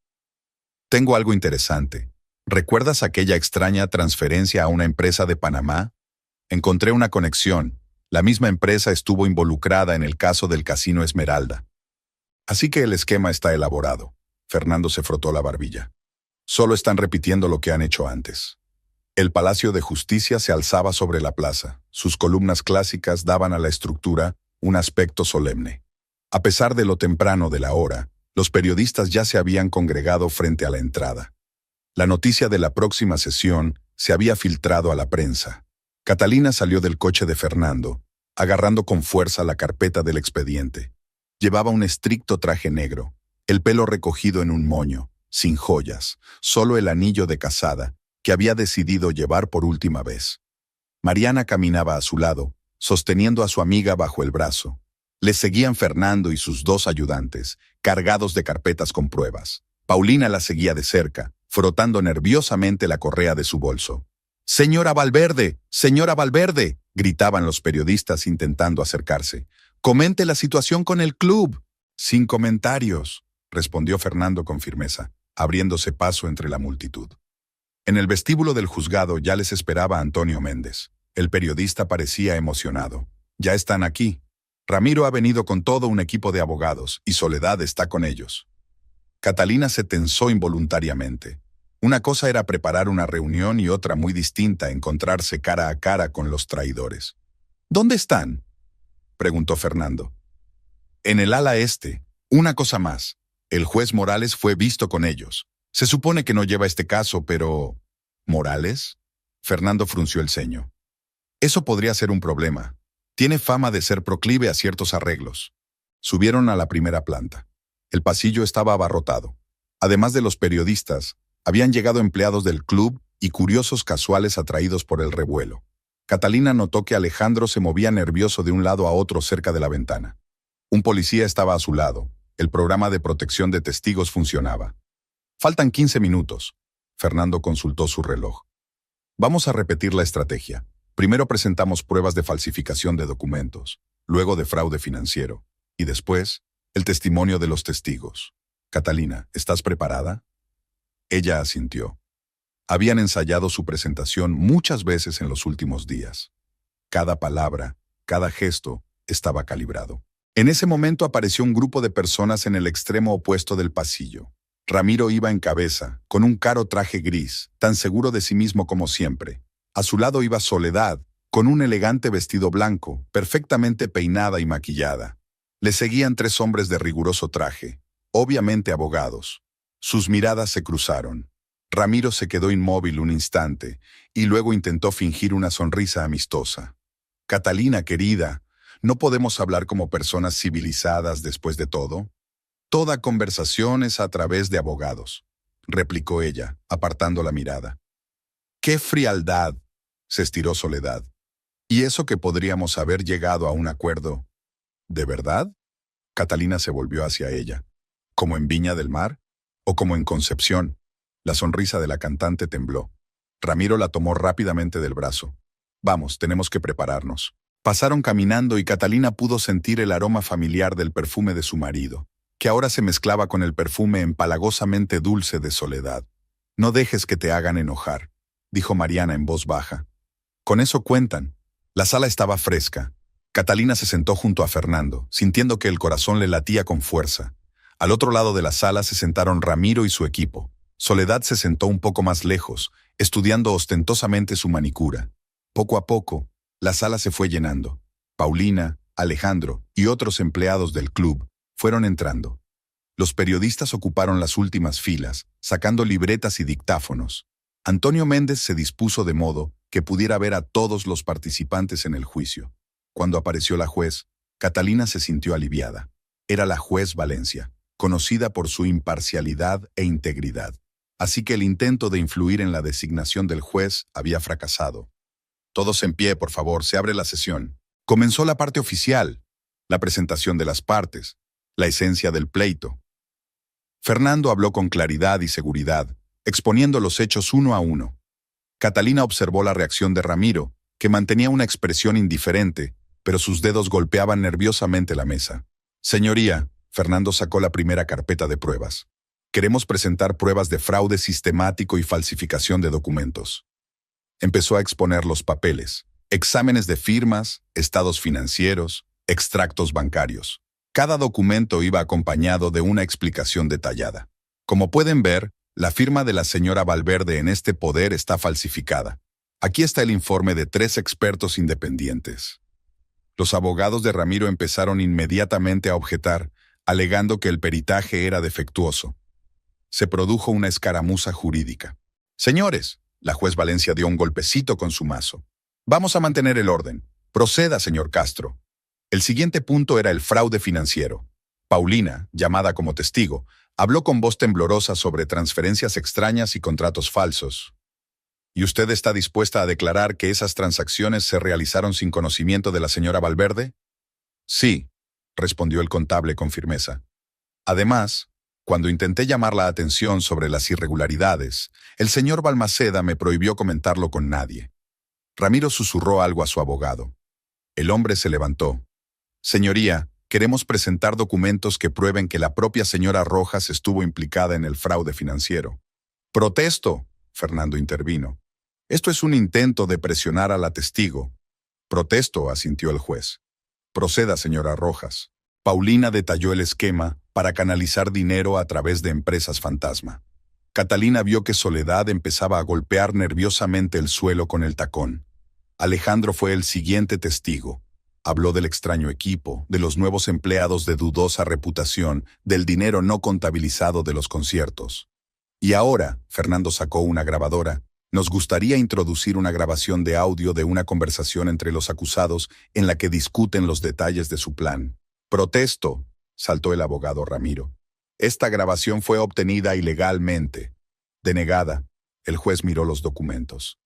Tengo algo interesante. ¿Recuerdas aquella extraña transferencia a una empresa de Panamá? Encontré una conexión La misma empresa estuvo involucrada en el caso del Casino Esmeralda. Así que el esquema está elaborado. Fernando se frotó la barbilla. Solo están repitiendo lo que han hecho antes. El Palacio de Justicia se alzaba sobre la plaza. Sus columnas clásicas daban a la estructura un aspecto solemne. A pesar de lo temprano de la hora, los periodistas ya se habían congregado frente a la entrada. La noticia de la próxima sesión se había filtrado a la prensa. Catalina salió del coche de Fernando, agarrando con fuerza la carpeta del expediente. Llevaba un estricto traje negro, el pelo recogido en un moño, sin joyas, solo el anillo de casada, que había decidido llevar por última vez. Mariana caminaba a su lado, sosteniendo a su amiga bajo el brazo. Le seguían Fernando y sus dos ayudantes, cargados de carpetas con pruebas. Paulina la seguía de cerca, frotando nerviosamente la correa de su bolso. «¡Señora Valverde! ¡Señora Valverde!», gritaban los periodistas intentando acercarse. «¡Comente la situación con el club!». «Sin comentarios», respondió Fernando con firmeza, abriéndose paso entre la multitud. En el vestíbulo del juzgado ya les esperaba Antonio Méndez. El periodista parecía emocionado. «Ya están aquí. Ramiro ha venido con todo un equipo de abogados y Soledad está con ellos». Catalina se tensó involuntariamente. Una cosa era preparar una reunión y otra muy distinta encontrarse cara a cara con los traidores. «¿Dónde están?», preguntó Fernando. «En el ala este. Una cosa más. El juez Morales fue visto con ellos. Se supone que no lleva este caso, pero... ¿Morales?». Fernando frunció el ceño. «Eso podría ser un problema. Tiene fama de ser proclive a ciertos arreglos». Subieron a la primera planta. El pasillo estaba abarrotado. Además de los periodistas, habían llegado empleados del club y curiosos casuales atraídos por el revuelo. Catalina notó que Alejandro se movía nervioso de un lado a otro cerca de la ventana. Un policía estaba a su lado. El programa de protección de testigos funcionaba. «Faltan 15 minutos», Fernando consultó su reloj. «Vamos a repetir la estrategia. Primero presentamos pruebas de falsificación de documentos, luego de fraude financiero, y después, el testimonio de los testigos. Catalina, ¿estás preparada?». Ella asintió. Habían ensayado su presentación muchas veces en los últimos días. Cada palabra, cada gesto, estaba calibrado. En ese momento apareció un grupo de personas en el extremo opuesto del pasillo. Ramiro iba en cabeza, con un caro traje gris, tan seguro de sí mismo como siempre. A su lado iba Soledad, con un elegante vestido blanco, perfectamente peinada y maquillada. Le seguían 3 hombres de riguroso traje, obviamente abogados. Sus miradas se cruzaron. Ramiro se quedó inmóvil un instante y luego intentó fingir una sonrisa amistosa. «Catalina, querida, ¿no podemos hablar como personas civilizadas después de todo? Toda conversación es a través de abogados», replicó ella, apartando la mirada. «¡Qué frialdad!», se estiró Soledad. «Y eso que podríamos haber llegado a un acuerdo». «¿De verdad?». Catalina se volvió hacia ella. «¿Como en Viña del Mar? ¿O como en Concepción?». La sonrisa de la cantante tembló. Ramiro la tomó rápidamente del brazo. «Vamos, tenemos que prepararnos». Pasaron caminando y Catalina pudo sentir el aroma familiar del perfume de su marido, que ahora se mezclaba con el perfume empalagosamente dulce de Soledad. «No dejes que te hagan enojar», dijo Mariana en voz baja. «Con eso cuentan». La sala estaba fresca. Catalina se sentó junto a Fernando, sintiendo que el corazón le latía con fuerza. Al otro lado de la sala se sentaron Ramiro y su equipo. Soledad se sentó un poco más lejos, estudiando ostentosamente su manicura. Poco a poco, la sala se fue llenando. Paulina, Alejandro y otros empleados del club fueron entrando. Los periodistas ocuparon las últimas filas, sacando libretas y dictáfonos. Antonio Méndez se dispuso de modo que pudiera ver a todos los participantes en el juicio. Cuando apareció la juez, Catalina se sintió aliviada. Era la juez Valencia, conocida por su imparcialidad e integridad. Así que el intento de influir en la designación del juez había fracasado. «Todos en pie, por favor, se abre la sesión». Comenzó la parte oficial, la presentación de las partes, la esencia del pleito. Fernando habló con claridad y seguridad, exponiendo los hechos uno a uno. Catalina observó la reacción de Ramiro, que mantenía una expresión indiferente, pero sus dedos golpeaban nerviosamente la mesa. «Señoría», Fernando sacó la primera carpeta de pruebas. «Queremos presentar pruebas de fraude sistemático y falsificación de documentos». Empezó a exponer los papeles. exámenes de firmas, estados financieros, extractos bancarios. Cada documento iba acompañado de una explicación detallada. Como pueden ver, la firma de la señora Valverde en este poder está falsificada. Aquí está el informe de 3 expertos independientes. Los abogados de Ramiro empezaron inmediatamente a objetar, alegando que el peritaje era defectuoso. Se produjo una escaramuza jurídica. Señores, la juez Valencia dio un golpecito con su mazo. Vamos a mantener el orden. Proceda, señor Castro. El siguiente punto era el fraude financiero. Paulina, llamada como testigo, habló con voz temblorosa sobre transferencias extrañas y contratos falsos. ¿Y usted está dispuesta a declarar que esas transacciones se realizaron sin conocimiento de la señora Valverde? Sí, respondió el contable con firmeza. Además, cuando intenté llamar la atención sobre las irregularidades, el señor Balmaceda me prohibió comentarlo con nadie. Ramiro susurró algo a su abogado. El hombre se levantó. Señoría, queremos presentar documentos que prueben que la propia señora Rojas estuvo implicada en el fraude financiero. Protesto, Fernando intervino. Esto es un intento de presionar a la testigo. Protesto, asintió el juez. Proceda, señora Rojas. Paulina detalló el esquema para canalizar dinero a través de empresas fantasma. Catalina vio que Soledad empezaba a golpear nerviosamente el suelo con el tacón. Alejandro fue el siguiente testigo. Habló del extraño equipo, de los nuevos empleados de dudosa reputación, del dinero no contabilizado de los conciertos. Y ahora, Fernando sacó una grabadora. Nos gustaría introducir una grabación de audio de una conversación entre los acusados en la que discuten los detalles de su plan. Protesto, saltó el abogado Ramiro. Esta grabación fue obtenida ilegalmente. Denegada. El juez miró los documentos.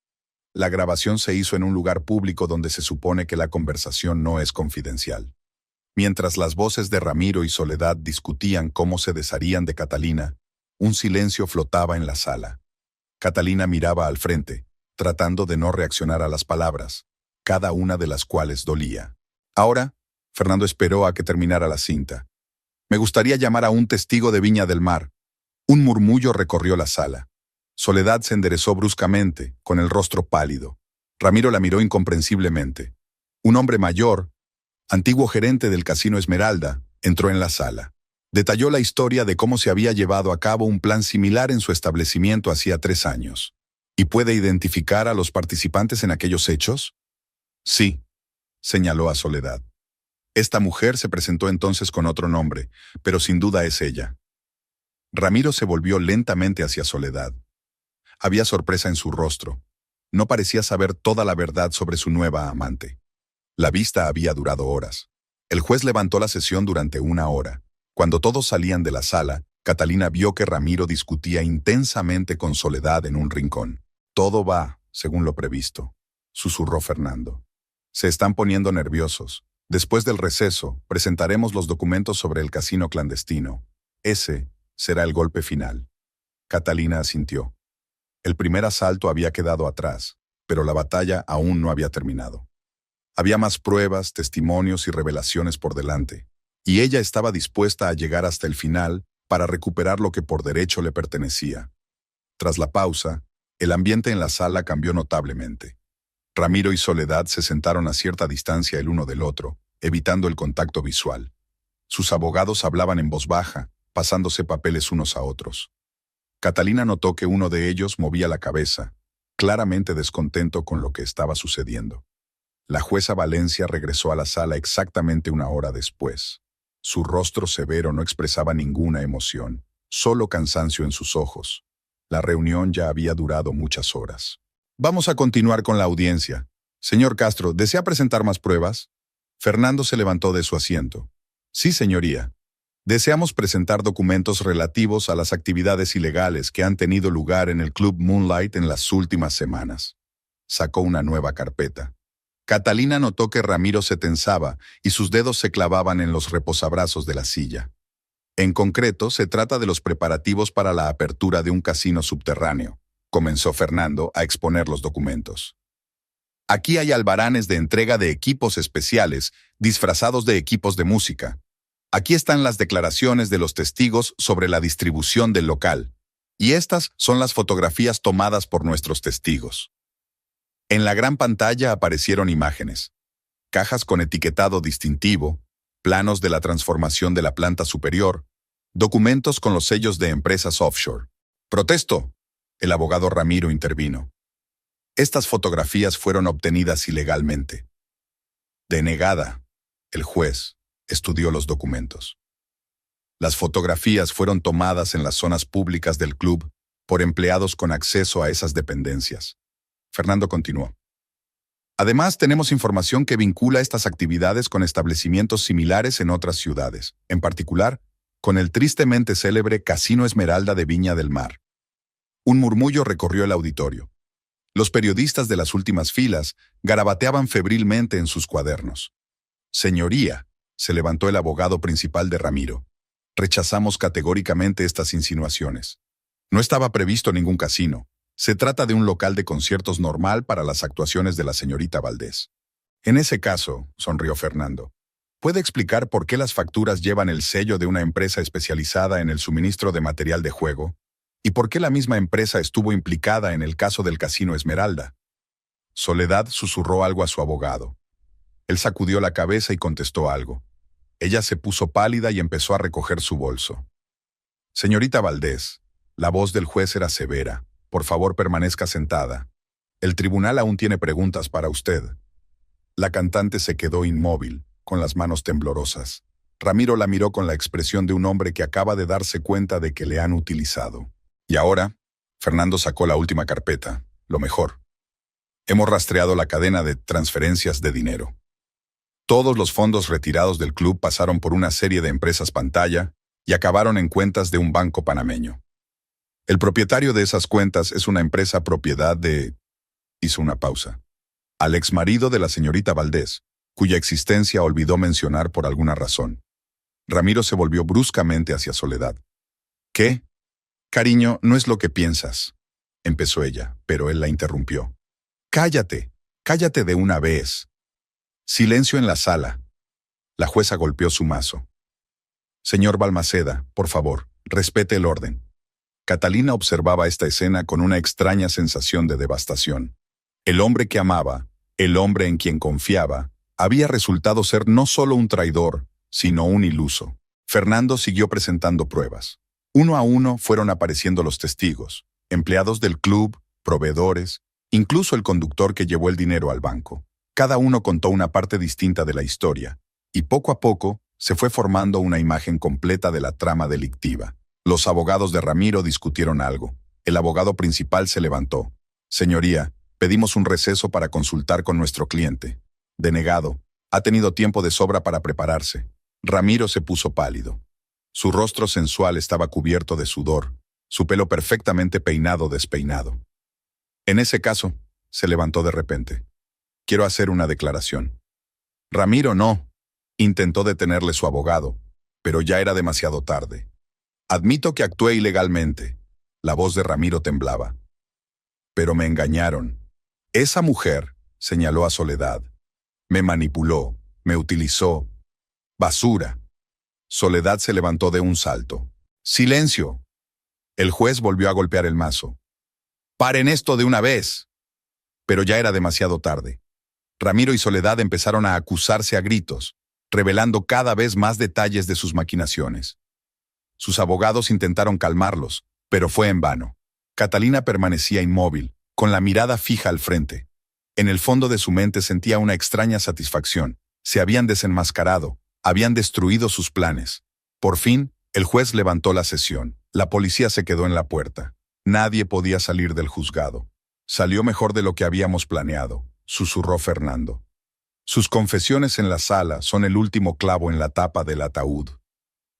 La grabación se hizo en un lugar público donde se supone que la conversación no es confidencial. Mientras las voces de Ramiro y Soledad discutían cómo se desharían de Catalina, un silencio flotaba en la sala. Catalina miraba al frente, tratando de no reaccionar a las palabras, cada una de las cuales dolía. Ahora, Fernando esperó a que terminara la cinta. Me gustaría llamar a un testigo de Viña del Mar. Un murmullo recorrió la sala. Soledad se enderezó bruscamente, con el rostro pálido. Ramiro la miró incomprensiblemente. Un hombre mayor, antiguo gerente del Casino Esmeralda, entró en la sala. Detalló la historia de cómo se había llevado a cabo un plan similar en su establecimiento hacía 3 años. ¿Y puede identificar a los participantes en aquellos hechos? Sí, señaló a Soledad. Esta mujer se presentó entonces con otro nombre, pero sin duda es ella. Ramiro se volvió lentamente hacia Soledad. Había sorpresa en su rostro. No parecía saber toda la verdad sobre su nueva amante. La vista había durado horas. El juez levantó la sesión durante 1 hora. Cuando todos salían de la sala, Catalina vio que Ramiro discutía intensamente con Soledad en un rincón. Todo va, según lo previsto, susurró Fernando. Se están poniendo nerviosos. Después del receso, presentaremos los documentos sobre el casino clandestino. Ese será el golpe final. Catalina asintió. El primer asalto había quedado atrás, pero la batalla aún no había terminado. Había más pruebas, testimonios y revelaciones por delante, y ella estaba dispuesta a llegar hasta el final para recuperar lo que por derecho le pertenecía. Tras la pausa, el ambiente en la sala cambió notablemente. Ramiro y Soledad se sentaron a cierta distancia el uno del otro, evitando el contacto visual. Sus abogados hablaban en voz baja, pasándose papeles unos a otros. Catalina notó que uno de ellos movía la cabeza, claramente descontento con lo que estaba sucediendo. La jueza Valencia regresó a la sala exactamente 1 hora después. Su rostro severo no expresaba ninguna emoción, solo cansancio en sus ojos. La reunión ya había durado muchas horas. Vamos a continuar con la audiencia. Señor Castro, ¿desea presentar más pruebas? Fernando se levantó de su asiento. Sí, señoría. Deseamos presentar documentos relativos a las actividades ilegales que han tenido lugar en el Club Moonlight en las últimas semanas. Sacó una nueva carpeta. Catalina notó que Ramiro se tensaba y sus dedos se clavaban en los reposabrazos de la silla. En concreto, se trata de los preparativos para la apertura de un casino subterráneo. Comenzó Fernando a exponer los documentos. Aquí hay albaranes de entrega de equipos especiales, disfrazados de equipos de música. Aquí están las declaraciones de los testigos sobre la distribución del local. Y estas son las fotografías tomadas por nuestros testigos. En la gran pantalla aparecieron imágenes, cajas con etiquetado distintivo, planos de la transformación de la planta superior, documentos con los sellos de empresas offshore. «Protesto», el abogado Ramiro intervino. «Estas fotografías fueron obtenidas ilegalmente». Denegada, el juez estudió los documentos. Las fotografías fueron tomadas en las zonas públicas del club por empleados con acceso a esas dependencias. Fernando continuó. Además, tenemos información que vincula estas actividades con establecimientos similares en otras ciudades, en particular, con el tristemente célebre Casino Esmeralda de Viña del Mar. Un murmullo recorrió el auditorio. Los periodistas de las últimas filas garabateaban febrilmente en sus cuadernos. «Señoría», se levantó el abogado principal de Ramiro. «Rechazamos categóricamente estas insinuaciones. No estaba previsto ningún casino. Se trata de un local de conciertos normal para las actuaciones de la señorita Valdés». «En ese caso», sonrió Fernando, «¿puede explicar por qué las facturas llevan el sello de una empresa especializada en el suministro de material de juego? ¿Y por qué la misma empresa estuvo implicada en el caso del Casino Esmeralda?» Soledad susurró algo a su abogado. Él sacudió la cabeza y contestó algo. Ella se puso pálida y empezó a recoger su bolso. «Señorita Valdés», la voz del juez era severa. «Por favor, permanezca sentada. El tribunal aún tiene preguntas para usted». La cantante se quedó inmóvil, con las manos temblorosas. Ramiro la miró con la expresión de un hombre que acaba de darse cuenta de que le han utilizado. «Y ahora», Fernando sacó la última carpeta, lo mejor. «Hemos rastreado la cadena de transferencias de dinero. Todos los fondos retirados del club pasaron por una serie de empresas pantalla y acabaron en cuentas de un banco panameño. El propietario de esas cuentas es una empresa propiedad de...» Hizo una pausa. «Al exmarido de la señorita Valdés, cuya existencia olvidó mencionar por alguna razón». Ramiro se volvió bruscamente hacia Soledad. «¿Qué? Cariño, no es lo que piensas», empezó ella, pero él la interrumpió. «Cállate, cállate de una vez». Silencio en la sala. La jueza golpeó su mazo. «Señor Balmaceda, por favor, respete el orden». Catalina observaba esta escena con una extraña sensación de devastación. El hombre que amaba, el hombre en quien confiaba, había resultado ser no solo un traidor, sino un iluso. Fernando siguió presentando pruebas. Uno a uno fueron apareciendo los testigos, empleados del club, proveedores, incluso el conductor que llevó el dinero al banco. Cada uno contó una parte distinta de la historia, y poco a poco se fue formando una imagen completa de la trama delictiva. Los abogados de Ramiro discutieron algo. El abogado principal se levantó. «Señoría, pedimos un receso para consultar con nuestro cliente». «Denegado. Ha tenido tiempo de sobra para prepararse». Ramiro se puso pálido. Su rostro sensual estaba cubierto de sudor, su pelo perfectamente peinado despeinado. «En ese caso», se levantó de repente. «Quiero hacer una declaración». «Ramiro, no», intentó detenerle su abogado, pero ya era demasiado tarde. «Admito que actué ilegalmente». La voz de Ramiro temblaba. «Pero me engañaron. Esa mujer», señaló a Soledad, «me manipuló, me utilizó. Basura». Soledad se levantó de un salto. «¡Silencio!». El juez volvió a golpear el mazo. «¡Paren esto de una vez!». Pero ya era demasiado tarde. Ramiro y Soledad empezaron a acusarse a gritos, revelando cada vez más detalles de sus maquinaciones. Sus abogados intentaron calmarlos, pero fue en vano. Catalina permanecía inmóvil, con la mirada fija al frente. En el fondo de su mente sentía una extraña satisfacción. Se habían desenmascarado, habían destruido sus planes. Por fin, el juez levantó la sesión. La policía se quedó en la puerta. Nadie podía salir del juzgado. «Salió mejor de lo que habíamos planeado», susurró Fernando. «Sus confesiones en la sala son el último clavo en la tapa del ataúd».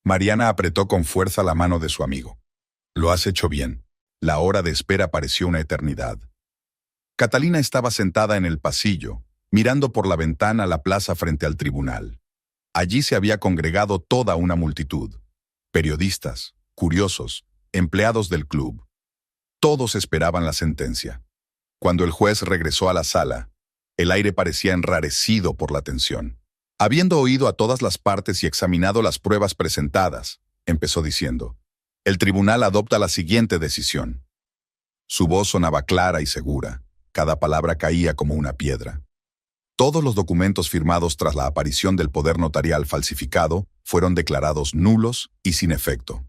Mariana apretó con fuerza la mano de su amigo. «Lo has hecho bien». La hora de espera pareció una eternidad. Catalina estaba sentada en el pasillo, mirando por la ventana la plaza frente al tribunal. Allí se había congregado toda una multitud. Periodistas, curiosos, empleados del club. Todos esperaban la sentencia. Cuando el juez regresó a la sala, el aire parecía enrarecido por la tensión. Habiendo oído a todas las partes y examinado las pruebas presentadas, empezó diciendo: «El tribunal adopta la siguiente decisión». Su voz sonaba clara y segura. Cada palabra caía como una piedra. Todos los documentos firmados tras la aparición del poder notarial falsificado fueron declarados nulos y sin efecto.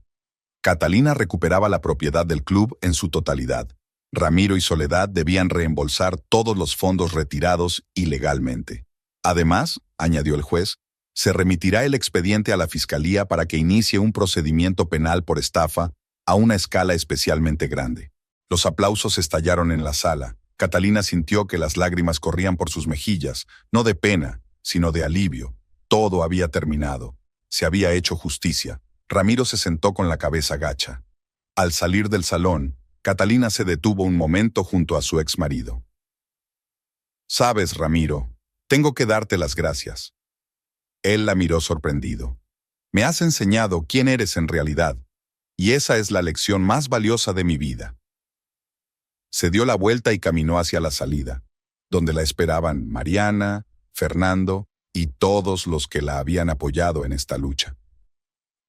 Catalina recuperaba la propiedad del club en su totalidad. Ramiro y Soledad debían reembolsar todos los fondos retirados ilegalmente. Además, añadió el juez, se remitirá el expediente a la Fiscalía para que inicie un procedimiento penal por estafa a una escala especialmente grande. Los aplausos estallaron en la sala. Catalina sintió que las lágrimas corrían por sus mejillas, no de pena, sino de alivio. Todo había terminado. Se había hecho justicia. Ramiro se sentó con la cabeza gacha. Al salir del salón, Catalina se detuvo un momento junto a su exmarido. «Sabes, Ramiro, tengo que darte las gracias». Él la miró sorprendido. «Me has enseñado quién eres en realidad, y esa es la lección más valiosa de mi vida». Se dio la vuelta y caminó hacia la salida, donde la esperaban Mariana, Fernando y todos los que la habían apoyado en esta lucha.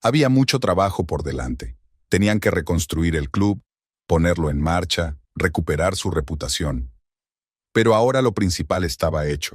Había mucho trabajo por delante. Tenían que reconstruir el club, ponerlo en marcha, recuperar su reputación. Pero ahora lo principal estaba hecho.